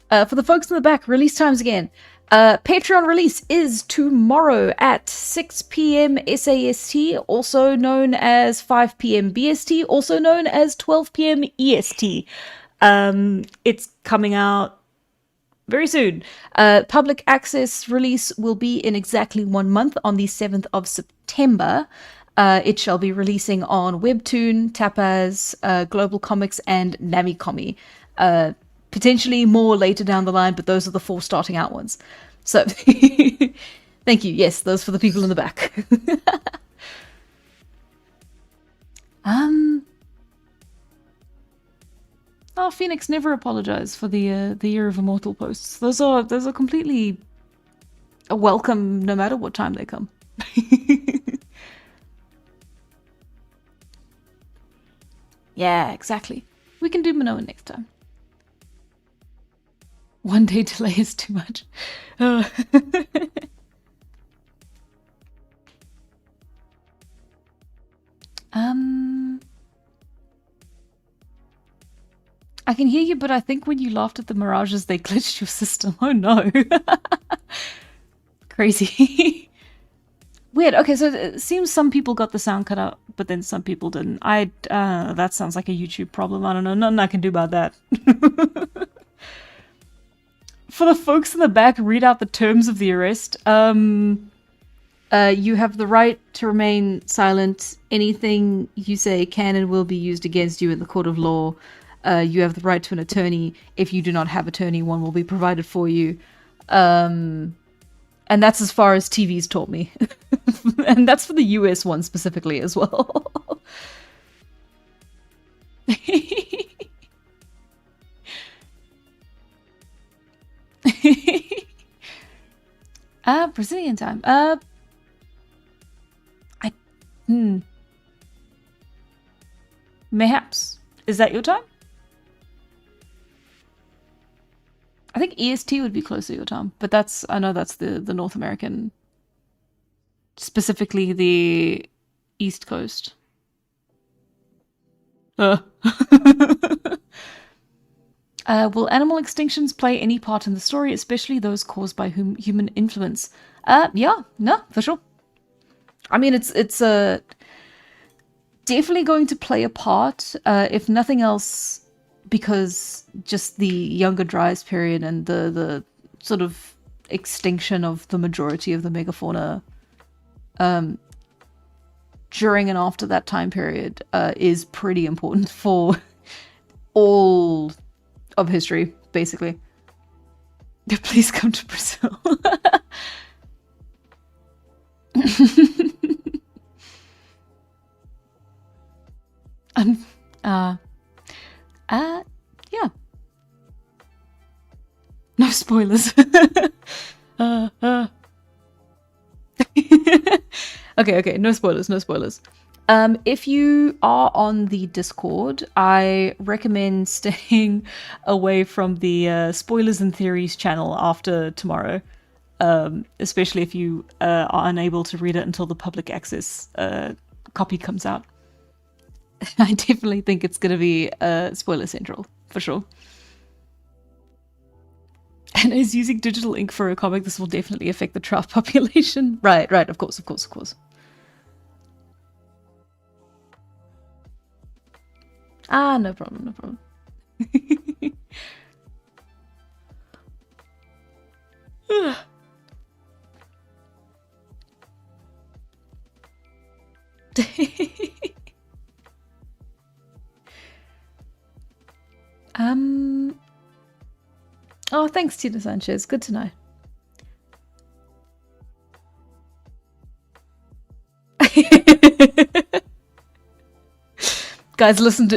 For the folks in the back, release times again. Patreon release is tomorrow at 6 p.m. SAST, also known as 5 p.m. BST, also known as 12 p.m. EST. It's coming out very soon. Public access release will be in exactly 1 month on the 7th of September. It shall be releasing on Webtoon, Tapaz, Global Comics, and Namicomi. Potentially more later down the line, but those are the 4 starting out ones. So, thank you. Yes, those for the people in the back. Oh, Phoenix never apologized for the Year of Immortal posts. Those are completely a welcome, no matter what time they come. Yeah, exactly. We can do Minoan next time. 1 day delay is too much. Oh. I can hear you, but I think when you laughed at the mirages, they glitched your system. Oh no. Crazy. Weird. Okay, so it seems some people got the sound cut out, but then some people didn't. That sounds like a YouTube problem. I don't know. Nothing I can do about that. For the folks in the back, read out the terms of the arrest. You have the right to remain silent. Anything you say can and will be used against you in the court of law. You have the right to an attorney. If you do not have attorney, one will be provided for you. And that's as far as TV's taught me. And that's for the US one specifically as well. Brazilian time. Mayhaps. Is that your time? I think EST would be close to your time, but I know that's the North American, specifically the East Coast. Will animal extinctions play any part in the story, especially those caused by human influence? Yeah, no, for sure. I mean, it's definitely going to play a part, if nothing else, because just the Younger Dryas period and the sort of extinction of the majority of the megafauna during and after that time period is pretty important for all of history, basically. Please come to Brazil. Yeah. No spoilers. Okay, no spoilers. If you are on the Discord, I recommend staying away from the spoilers and theories channel after tomorrow, especially if you are unable to read it until the public access copy comes out. I definitely think it's going to be spoiler central, for sure. And as using digital ink for a comic, this will definitely affect the trout population. Right, of course. Ah, no problem. Oh, thanks, Tina Sanchez. Good to know. Guys, listen.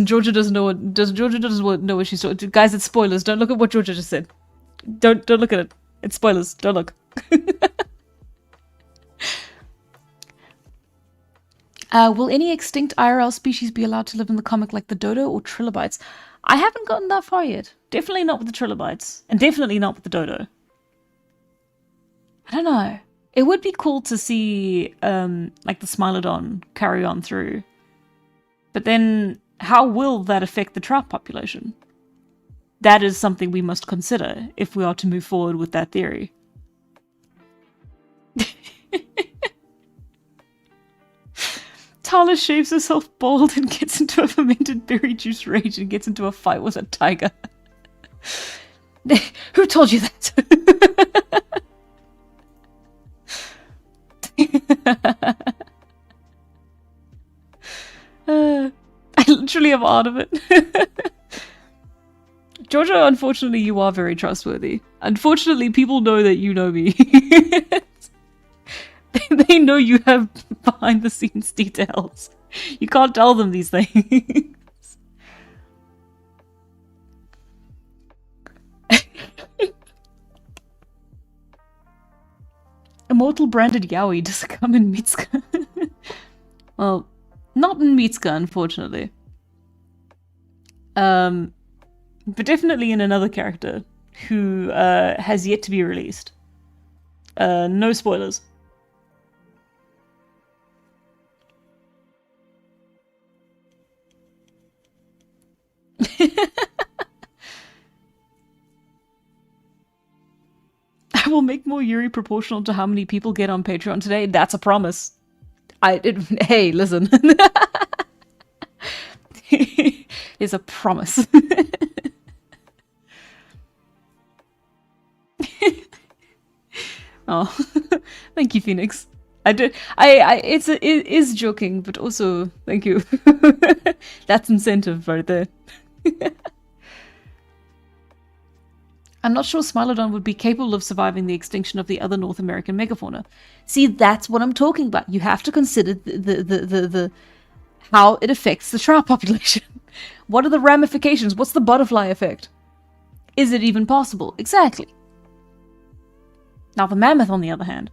Georgia doesn't know what she's talking. Guys, it's spoilers. Don't look at what Georgia just said. Don't look at it. It's spoilers. Don't look. Will any extinct IRL species be allowed to live in the comic like the dodo or trilobites? I haven't gotten that far yet. Definitely not with the trilobites. And definitely not with the dodo. I don't know. It would be cool to see like the Smilodon carry on through. But then how will that affect the trout population? That is something we must consider if we are to move forward with that theory. Tala shaves herself bald and gets into a fermented berry juice rage and gets into a fight with a tiger. Who told you that? I literally am out of it. Georgia, unfortunately, you are very trustworthy. Unfortunately, people know that you know me. They know you have behind-the-scenes details. You can't tell them these things. Immortal branded yaoi, does it come in Mitsuka? Well, not in Mitsuka, unfortunately. But definitely in another character who has yet to be released. No spoilers. I will make more Yuri proportional to how many people get on Patreon today. That's a promise. Hey, listen. It's a promise. Oh, thank you, Phoenix. It is joking, but also thank you. That's incentive right there. I'm not sure Smilodon would be capable of surviving the extinction of the other North American megafauna. See, that's what I'm talking about. You have to consider the how it affects the trout population. What are the ramifications? What's the butterfly effect? Is it even possible? Exactly. Now the mammoth, on the other hand.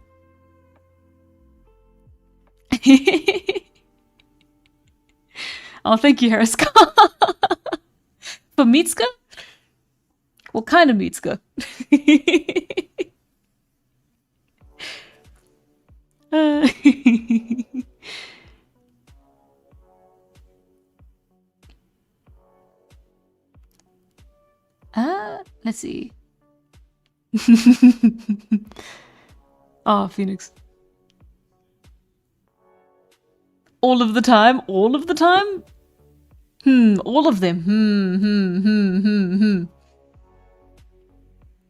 Oh, thank you, Hariska. For Mitska? What kind of Mitska? Let's see. Oh, Phoenix. All of the time? All of the time? All of them.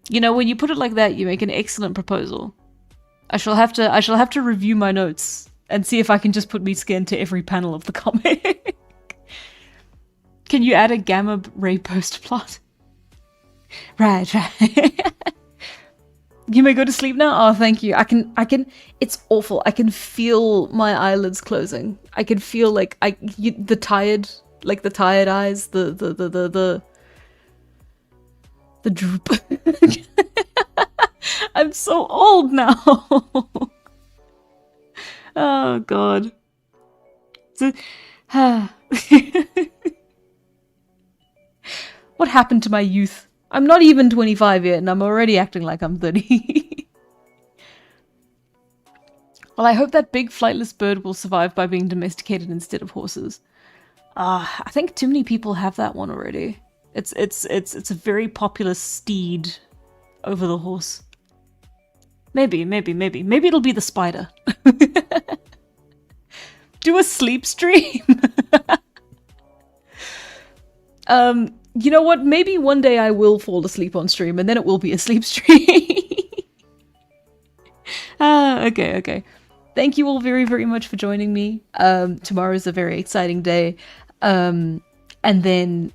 You know, when you put it like that, you make an excellent proposal. I shall have to review my notes and see if I can just put Mitsuki into every panel of the comic. Can you add a gamma ray post plot? Right. You may go to sleep now? Oh, thank you. I can, it's awful. I can feel my eyelids closing. I can feel like the tired eyes, the droop. I'm so old now. Oh, God. What happened to my youth? I'm not even 25 yet, and I'm already acting like I'm 30. Well, I hope that big flightless bird will survive by being domesticated instead of horses. I think too many people have that one already. It's a very popular steed over the horse. Maybe it'll be the spider. Do a sleep stream. You know what? Maybe one day I will fall asleep on stream, and then it will be a sleep stream. Okay. Thank you all very, very much for joining me. Tomorrow's a very exciting day. And then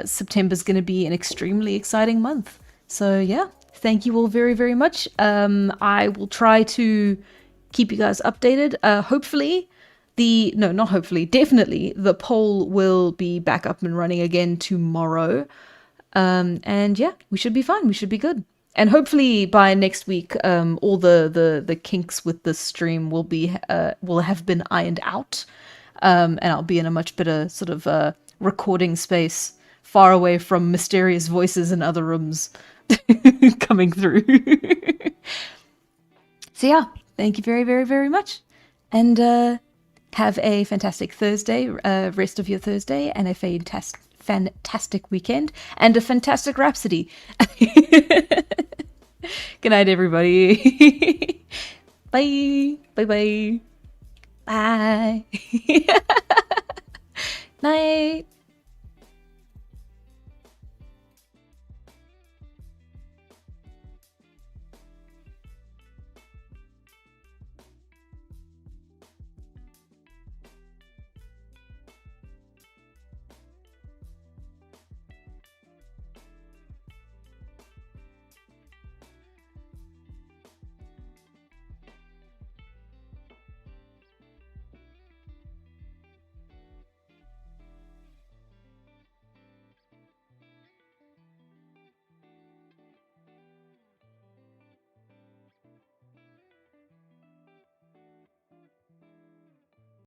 September's going to be an extremely exciting month. So yeah, thank you all very, very much. I will try to keep you guys updated. Definitely the poll will be back up and running again tomorrow. And yeah, we should be fine. We should be good. And hopefully by next week, all the kinks with the stream will have been ironed out. And I'll be in a much better sort of recording space, far away from mysterious voices in other rooms coming through. So yeah, thank you very, very, very much. And have a fantastic Thursday, rest of your Thursday, and a fantastic weekend, and a fantastic Rhapsody. Good night, everybody. Bye. Bye. Bye. Night.